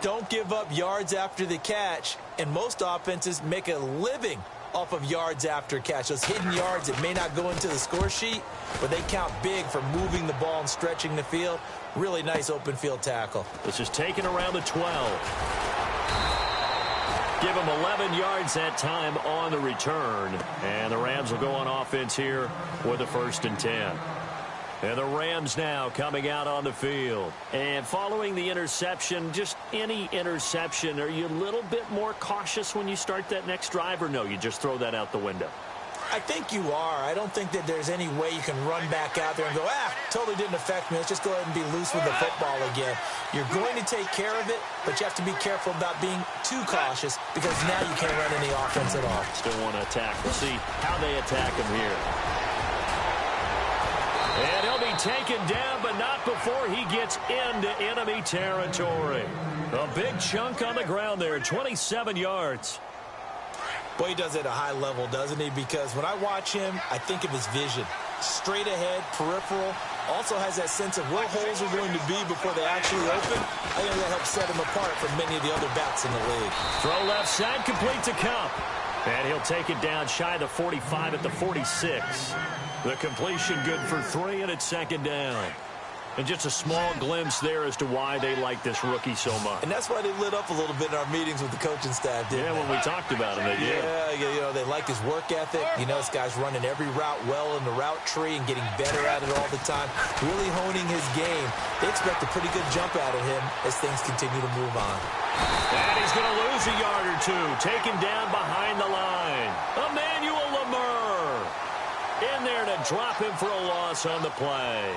Don't give up yards after the catch, and most offenses make a living off of yards after catch. Those hidden yards that may not go into the score sheet, but they count big for moving the ball and stretching the field. Really nice open field tackle. This is taken around the 12. Give him 11 yards that time on the return. And the Rams will go on offense here with a 1st and 10. And the Rams now coming out on the field. And following the interception, just any interception, are you a little bit more cautious when you start that next drive, or no, you just throw that out the window? I think you are. I don't think that there's any way you can run back out there and go, totally didn't affect me. Let's just go ahead and be loose with the football again. You're going to take care of it, but you have to be careful about being too cautious, because now you can't run any offense at all. Still want to attack. We'll see how they attack him here. And he'll be taken down, but not before he gets into enemy territory. A big chunk on the ground there, 27 yards. Boy, he does it at a high level, doesn't he? Because when I watch him, I think of his vision. Straight ahead, peripheral. Also has that sense of where holes are going to be before they actually open. I think that helps set him apart from many of the other backs in the league. Throw left side, complete to Cup. And he'll take it down shy of the 45 at the 46. The completion good for 3, and it's 2nd down. And just a small glimpse there as to why they like this rookie so much. And that's why they lit up a little bit in our meetings with the coaching staff, didn't they? When we talked about him, they did. Yeah, they like his work ethic. You know, this guy's running every route well in the route tree and getting better at it all the time, really honing his game. They expect a pretty good jump out of him as things continue to move on. And he's going to lose a yard or two. Taken down behind the line. Emmanuel Lemur in there to drop him for a loss on the play.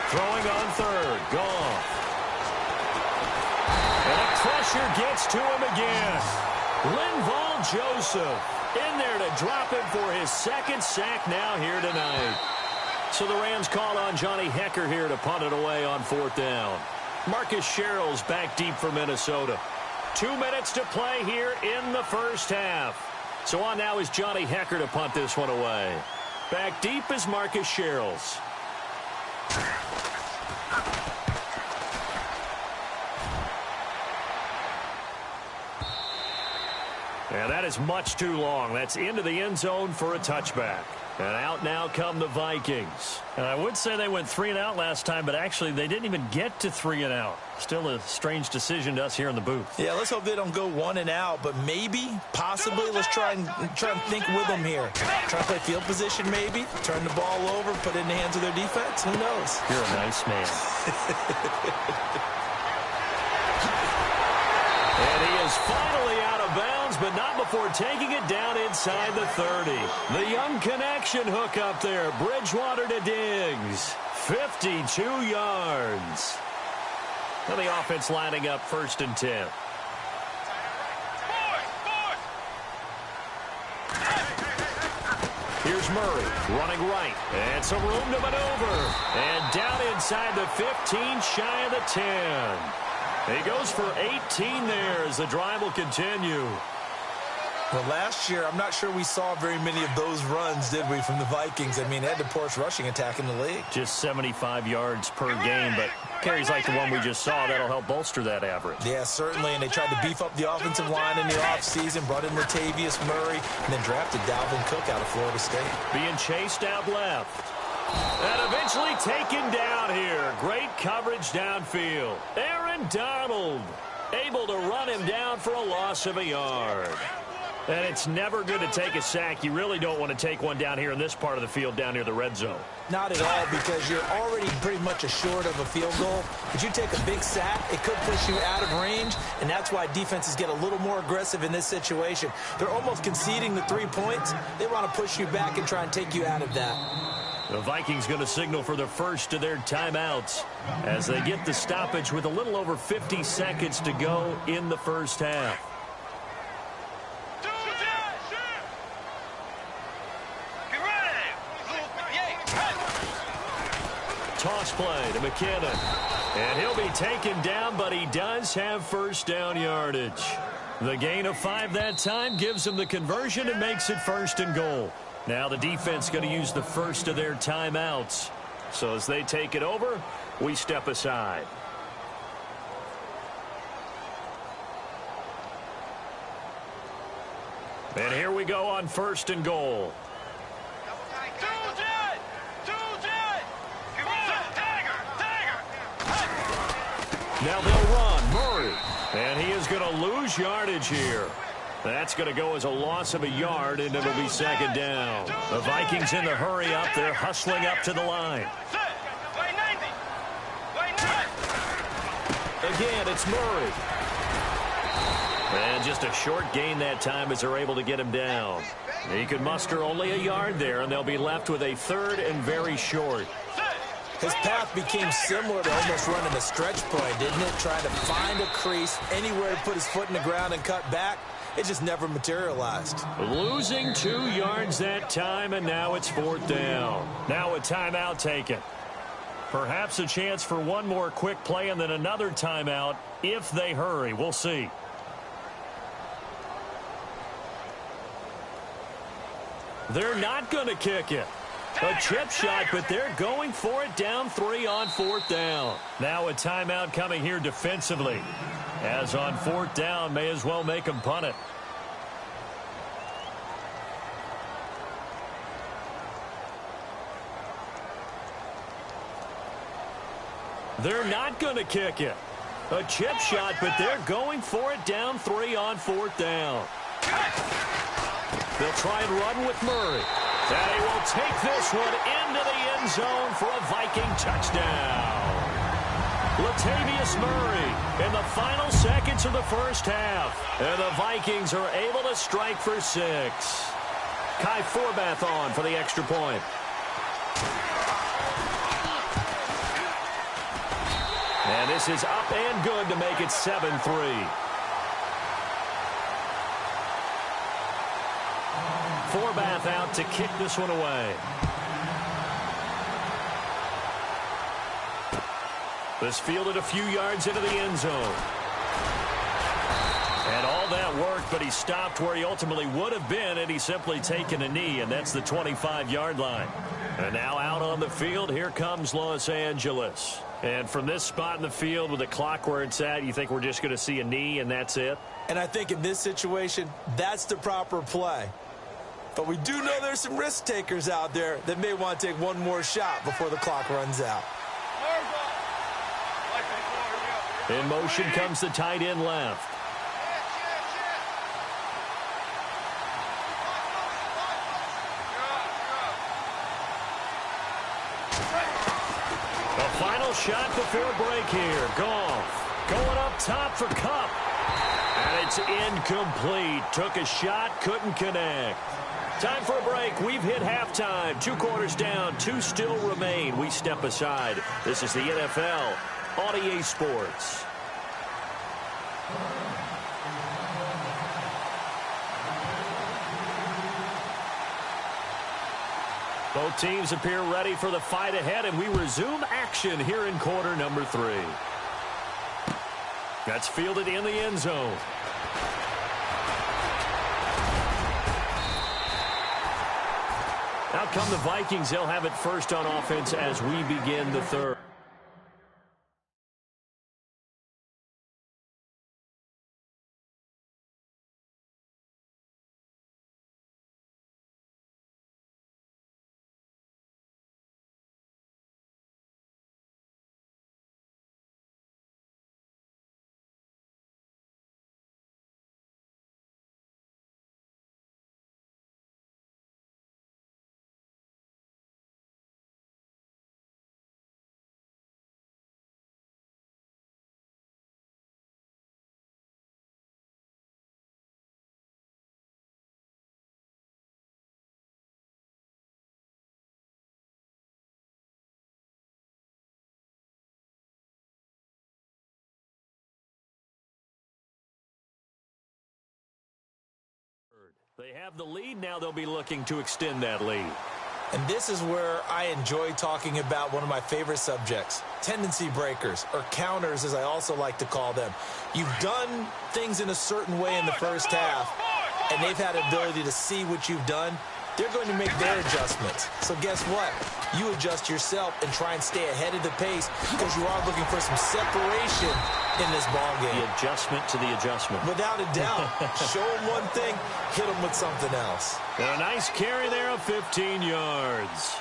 Throwing on 3rd. Goff. And the pressure gets to him again. Linval Joseph in there to drop him for his 2nd sack now here tonight. So the Rams call on Johnny Hekker here to punt it away on 4th down. Marcus Sherrill's back deep for Minnesota. 2 minutes to play here in the 1st half. So on now is Johnny Hekker to punt this one away. Back deep is Marcus Sherrill's. And that is much too long. That's into the end zone for a touchback. And out now come the Vikings. And I would say they went 3 and out last time, but actually they didn't even get to 3 and out. Still a strange decision to us here in the booth. Yeah, let's hope they don't go 1 and out, but maybe, possibly, let's try and think with them here. Try to play field position maybe, turn the ball over, put it in the hands of their defense. Who knows? You're a nice man. And he is finally out of bounds, but not before taking it down inside the 30. The young connection hook up there. Bridgewater to Diggs. 52 yards. And the offense lining up 1st and 10. Here's Murray running right. And some room to maneuver. And down inside the 15, shy of the 10. He goes for 18 there as the drive will continue. Well, last year, I'm not sure we saw very many of those runs, did we, from the Vikings? I mean, they had the poorest rushing attack in the league. Just 75 yards per game, but carries like the one we just saw, that'll help bolster that average. Yeah, certainly, and they tried to beef up the offensive line in the offseason, brought in Latavius Murray, and then drafted Dalvin Cook out of Florida State. Being chased out left. And eventually taken down here. Great coverage downfield. Aaron Donald able to run him down for a loss of a yard. And it's never good to take a sack. You really don't want to take one down here in this part of the field down near the red zone. Not at all, because you're already pretty much assured of a field goal. But you take a big sack, it could push you out of range, and that's why defenses get a little more aggressive in this situation. They're almost conceding the 3 points. They want to push you back and try and take you out of that. The Vikings going to signal for the first of their timeouts as they get the stoppage with a little over 50 seconds to go in the first half. Toss play to McKinnon. And he'll be taken down, but he does have first down yardage. The gain of 5 that time gives him the conversion and makes it 1st and goal. Now the defense going to use the first of their timeouts. So as they take it over, we step aside. And here we go on 1st and goal. Now they'll run. Murray. And he is going to lose yardage here. That's going to go as a loss of a yard, and it'll be 2nd down. The Vikings in the hurry up. They're hustling up to the line. Again, it's Murray. And just a short gain that time as they're able to get him down. He could muster only a yard there, and they'll be left with a 3rd and very short. His path became similar to almost running a stretch play, didn't it? Trying to find a crease, anywhere to put his foot in the ground and cut back. It just never materialized. Losing 2 yards that time, and now it's 4th down. Now a timeout taken. Perhaps a chance for one more quick play and then another timeout if they hurry. We'll see. They're not going to kick it. A chip shot, but they're going for it down 3 on 4th down. Now a timeout coming here defensively. As on 4th down, may as well make them punt it. They're not going to kick it. A chip shot, but they're going for it down 3 on 4th down. They'll try and run with Murray. And he will take this one into the end zone for a Viking touchdown. Latavius Murray in the final seconds of the first half. And the Vikings are able to strike for 6. Kai Forbath on for the extra point. And this is up and good to make it 7-3. Forbath out to kick this one away. This fielded a few yards into the end zone. And all that worked, but he stopped where he ultimately would have been, and he's simply taken a knee, and that's the 25-yard line. And now out on the field, here comes Los Angeles. And from this spot in the field with the clock where it's at, you think we're just going to see a knee and that's it? And I think in this situation, that's the proper play. But we do know there's some risk takers out there that may want to take one more shot before the clock runs out. In motion comes the tight end left. The final shot before break here. Goff going up top for Kupp. And it's incomplete. Took a shot, couldn't connect. Time for a break. We've hit halftime. 2 quarters down, 2 still remain. We step aside. This is the NFL on EA Sports. Both teams appear ready for the fight ahead, and we resume action here in quarter number 3. That's fielded in the end zone. Out come the Vikings. They'll have it first on offense as we begin the third. They have the lead. Now they'll be looking to extend that lead. And this is where I enjoy talking about one of my favorite subjects, tendency breakers, or counters as I also like to call them. You've done things in a certain way in the first half, and they've had the ability to see what you've done. They're going to make their adjustments. So guess what? You adjust yourself and try and stay ahead of the pace because you are looking for some separation in this ball game. The adjustment to the adjustment. Without a doubt. Show them one thing, hit them with something else. And a nice carry there of 15 yards.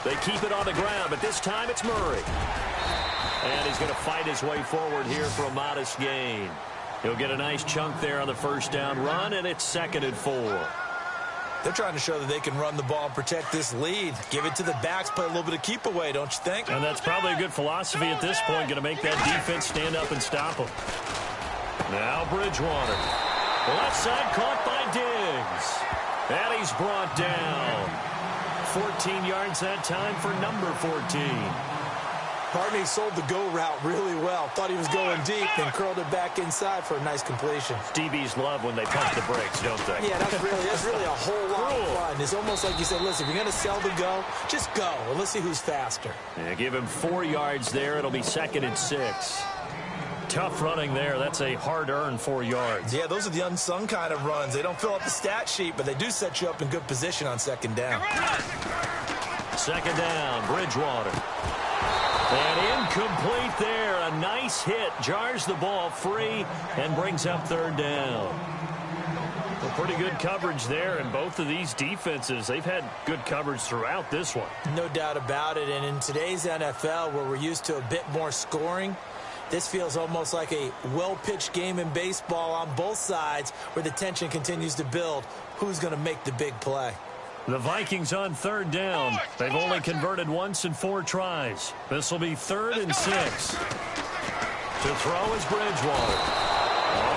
They keep it on the ground, but this time it's Murray. And he's going to fight his way forward here for a modest gain. He'll get a nice chunk there on the first down run, and it's 2nd and 4. They're trying to show that they can run the ball and protect this lead. Give it to the backs, play a little bit of keep away, don't you think? And that's probably a good philosophy at this point, going to make that defense stand up and stop them. Now Bridgewater. Left side caught by Diggs. And he's brought down. 14 yards that time for number 14. Partner, he sold the go route really well. Thought he was going deep and curled it back inside for a nice completion. DBs love when they pump the brakes, don't they? Yeah, that's really a whole lot of fun. It's almost like you said, listen, if you're going to sell the go, just go. And let's see who's faster. Yeah, give him 4 yards there. It'll be 2nd and 6. Tough running there. That's a hard-earned 4 yards. Yeah, those are the unsung kind of runs. They don't fill up the stat sheet, but they do set you up in good position on 2nd down. 2nd down, Bridgewater. And incomplete there. A nice hit. Jars the ball free and brings up 3rd down. Well, pretty good coverage there, and both of these defenses, they've had good coverage throughout this one. No doubt about it, and in today's NFL, where we're used to a bit more scoring, this feels almost like a well-pitched game in baseball on both sides where the tension continues to build. Who's going to make the big play? The Vikings on 3rd down. They've only converted once in 4 tries. This will be 3rd and 6. To throw is Bridgewater.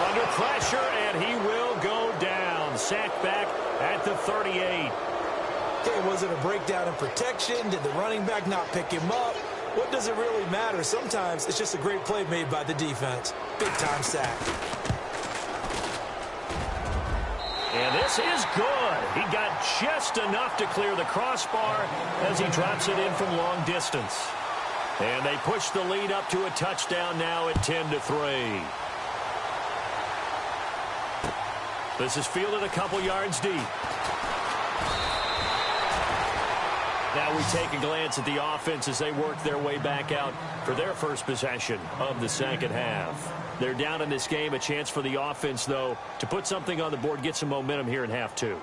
Under pressure, and he will go down. Sacked back at the 38. Okay, was it a breakdown in protection? Did the running back not pick him up? What does it really matter? Sometimes it's just a great play made by the defense. Big-time sack. And this is good. He got just enough to clear the crossbar as he drops it in from long distance. And they push the lead up to a touchdown now at 10-3. This is fielded a couple yards deep. Now we take a glance at the offense as they work their way back out for their first possession of the 2nd half. They're down in this game. A chance for the offense, though, to put something on the board, get some momentum here in half 2.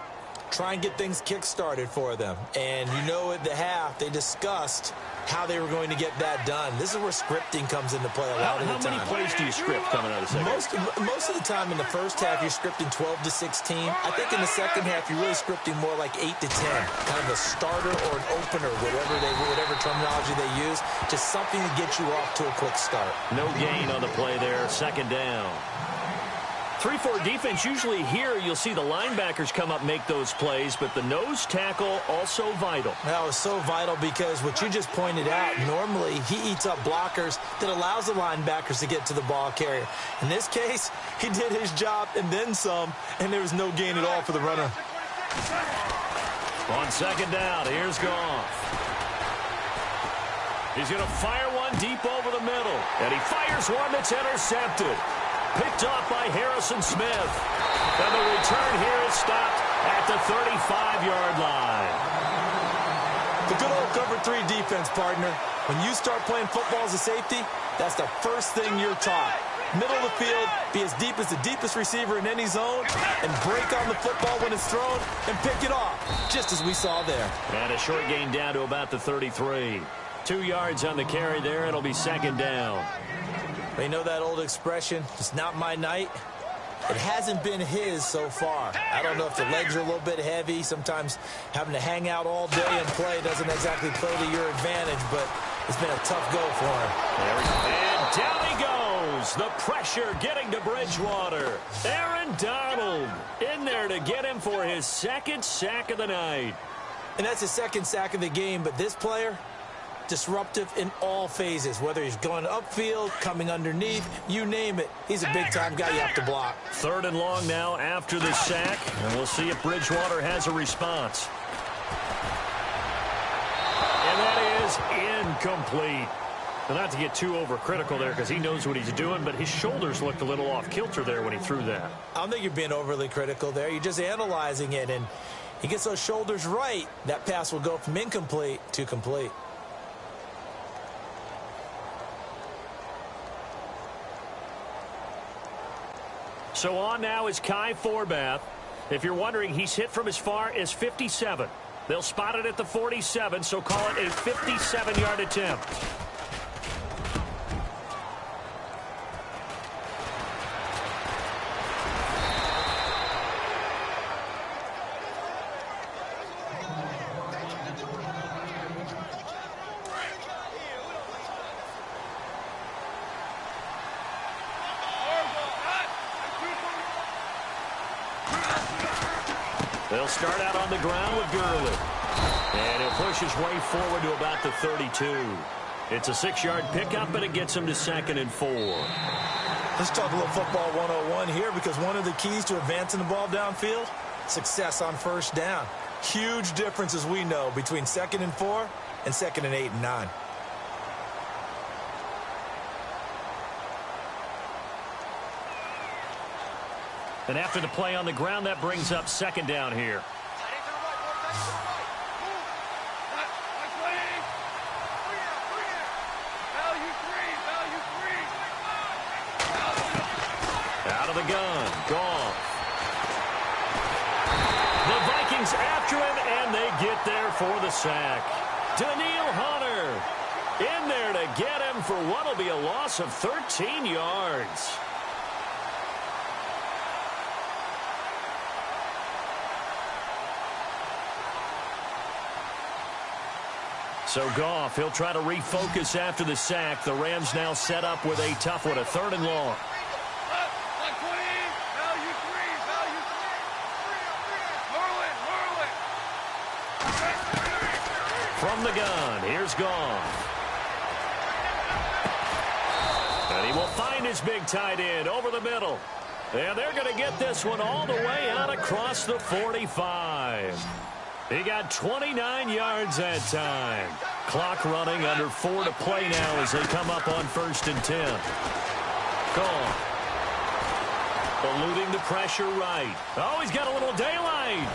Try and get things kick-started for them. And you know at the half, they discussed how they were going to get that done. This is where scripting comes into play a lot of the time. How many plays do you script coming out of the second? Most of the time in the first half, you're scripting 12 to 16. I think in the second half, you're really scripting more like 8 to 10. Kind of a starter or an opener, whatever terminology they use. Just something to get you off to a quick start. No gain on the play there. 2nd down. 3-4 defense, usually here you'll see the linebackers come up make those plays, but the nose tackle also vital. That was so vital because what you just pointed out, normally he eats up blockers that allows the linebackers to get to the ball carrier. In this case, he did his job and then some, and there was no gain at all for the runner. On 2nd down, here's Goff. He's going to fire one deep over the middle, and he fires one that's intercepted. Picked off by Harrison Smith. And the return here is stopped at the 35-yard line. The good old cover 3 defense, partner. When you start playing football as a safety, that's the first thing you're taught. Middle of the field, be as deep as the deepest receiver in any zone, and break on the football when it's thrown and pick it off, just as we saw there. And a short gain down to about the 33. 2 yards on the carry there. It'll be 2nd down. You know that old expression, it's not my night? It hasn't been his so far. I don't know if the legs are a little bit heavy. Sometimes having to hang out all day and play doesn't exactly play to your advantage, but it's been a tough go for him. And down he goes. goes. The pressure getting to Bridgewater. Aaron Donald in there to get him for his second sack of the night. And that's his second sack of the game, but this player, disruptive in all phases, whether he's going upfield, coming underneath, you name it. He's a big-time guy you have to block. 3rd and long now after the sack, and we'll see if Bridgewater has a response. And that is incomplete. Now, not to get too overcritical there because he knows what he's doing, but his shoulders looked a little off kilter there when he threw that. I don't think you're being overly critical there. You're just analyzing it, and he gets those shoulders right. That pass will go from incomplete to complete. So on now is Kai Forbath. If you're wondering, he's hit from as far as 57. They'll spot it at the 47, so call it a 57-yard attempt. They'll start out on the ground with Gurley. And he'll push his way forward to about the 32. It's a 6-yard pickup, and it gets him to 2nd and 4. Let's talk a little football 101 here, because one of the keys to advancing the ball downfield, success on first down. Huge difference, as we know, between 2nd and 4 and 2nd and 8 and 9. And after the play on the ground, that brings up 2nd down here. Out of the gun, Goff. The Vikings after him, and they get there for the sack. Daniil Hunter in there to get him for what will be a loss of 13 yards. So Goff, he'll try to refocus after the sack. The Rams now set up with a tough one, a 3rd and long. From the gun, here's Goff. And he will find his big tight end over the middle. And they're going to get this one all the way out across the 45. He got 29 yards that time. Clock running, under 4 to play now as they come up on 1st and 10. Goff. Eluding the pressure right. Oh, he's got a little daylight.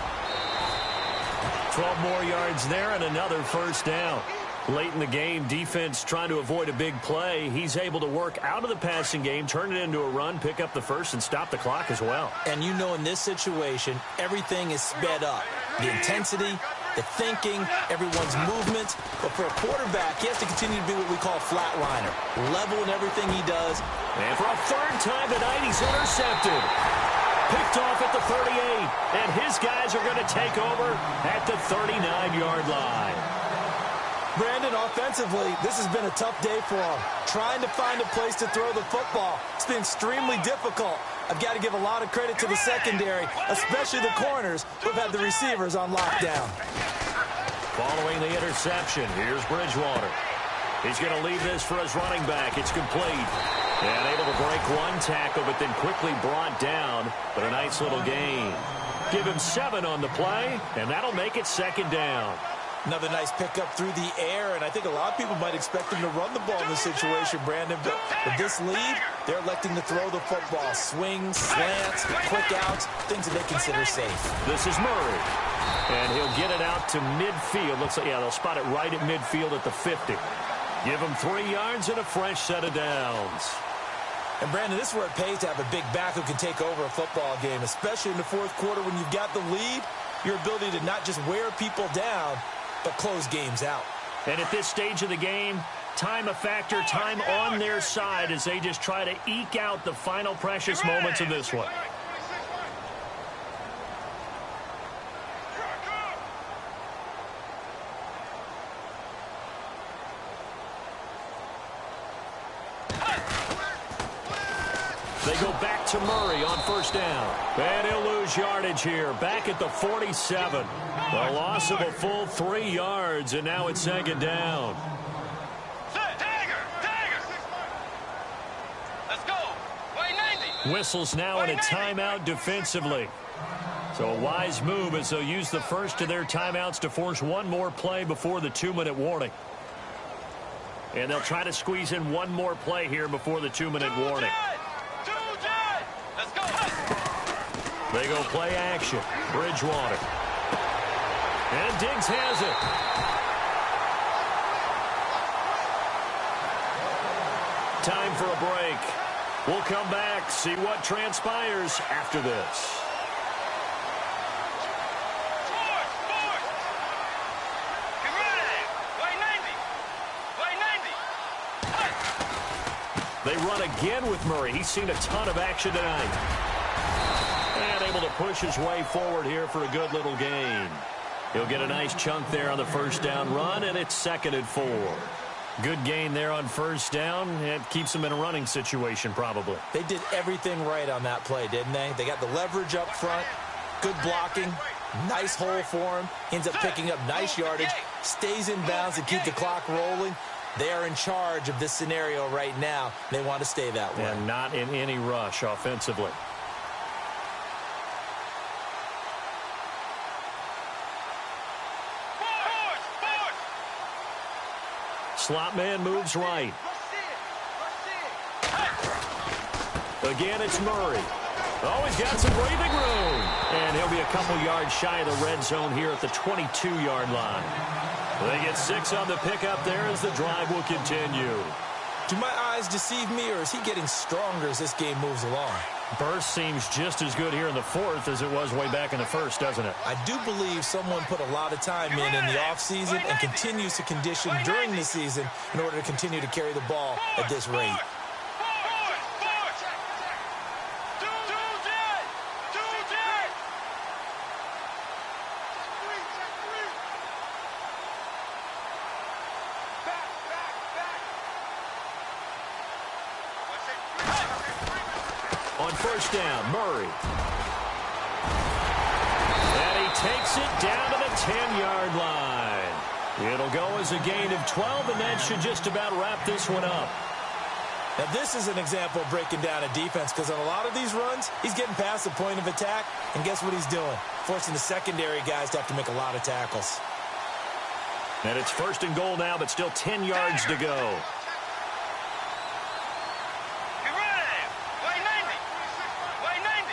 12 more yards there and another 1st down. Late in the game, defense trying to avoid a big play. He's able to work out of the passing game, turn it into a run, pick up the first, and stop the clock as well. And you know, in this situation, everything is sped up. The intensity, the thinking, everyone's movement. But for a quarterback, he has to continue to be what we call a flatliner. Level in everything he does. And for a 3rd time tonight, he's intercepted. Picked off at the 38. And his guys are going to take over at the 39-yard line. Brandon, offensively, this has been a tough day for him. Trying to find a place to throw the football. It's been extremely difficult. I've got to give a lot of credit to the secondary, especially the corners who've had the receivers on lockdown. Following the interception, here's Bridgewater. He's going to leave this for his running back. It's complete. And able to break one tackle, but then quickly brought down. But a nice little gain. Give him 7 on the play, and that'll make it 2nd down. Another nice pickup through the air, and I think a lot of people might expect him to run the ball in this situation, Brandon. But with this lead, they're electing to throw the football. Swings, slants, quick outs, things that they consider safe. This is Murray. And he'll get it out to midfield. Looks like, yeah, they'll spot it right at midfield at the 50. Give him 3 yards and a fresh set of downs. And, Brandon, this is where it pays to have a big back who can take over a football game, especially in the 4th quarter when you've got the lead, your ability to not just wear people down, but close games out. And at this stage of the game, time a factor, time on their side as they just try to eke out the final precious moments of this one. They go back to Murray on first down. And he'll lose yardage here. Back at the 47. A loss of a full 3 yards, and now it's second down. Let's go. Way 90. Whistles now in a timeout defensively. So a wise move as they'll use the first of their timeouts to force one more play before the 2-minute warning. And they'll try to squeeze in one more play here before the 2-minute warning. Let's go. They go play action. Bridgewater. And Diggs has it. Time for a break. We'll come back, see what transpires after this. They run again with Murray. He's seen a ton of action tonight. And able to push his way forward here for a good little gain. He'll get a nice chunk there on the first down run, and it's 2nd and 4. Good gain there on first down. It keeps them in a running situation, probably. They did everything right on that play, didn't they? They got the leverage up front, good blocking, nice hole for him. Ends up picking up nice yardage, stays in bounds to keep the clock rolling. They are in charge of this scenario right now. They want to stay that way. And not in any rush offensively. Slot man moves right. Again, it's Murray. Oh, he's got some breathing room. And he'll be a couple yards shy of the red zone here at the 22-yard line. They get 6 on the pickup there as the drive will continue. Do my eyes deceive me, or is he getting stronger as this game moves along? Burst seems just as good here in the 4th as it was way back in the 1st, doesn't it? I do believe someone put a lot of time in the offseason and continues to condition during the season in order to continue to carry the ball at this rate. On first down, Murray. And he takes it down to the 10-yard line. It'll go as a gain of 12, and that should just about wrap this one up. Now, this is an example of breaking down a defense, because on a lot of these runs, he's getting past the point of attack, and guess what he's doing? Forcing the secondary guys to have to make a lot of tackles. And it's 1st and goal now, but still 10 yards to go.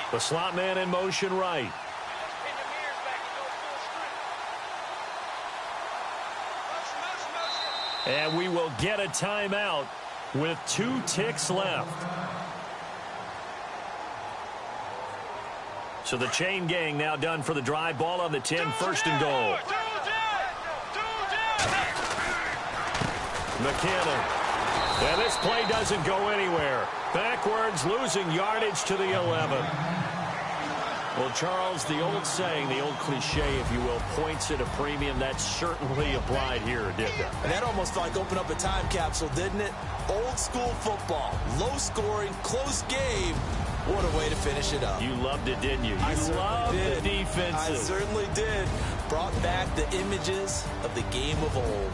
The slot man in motion right. And we will get a timeout with 2 ticks left. So the chain gang now done for the drive. Ball on the 10, 1st and goal. McKinnon. And this play doesn't go anywhere. Backwards, losing yardage to the 11. Well, Charles, the old saying, the old cliche, if you will, points at a premium. That certainly applied here, didn't it? And that almost like opened up a time capsule, didn't it? Old school football, low scoring, close game. What a way to finish it up. You loved it, didn't you? You loved the defenses. I certainly did. Brought back the images of the game of old.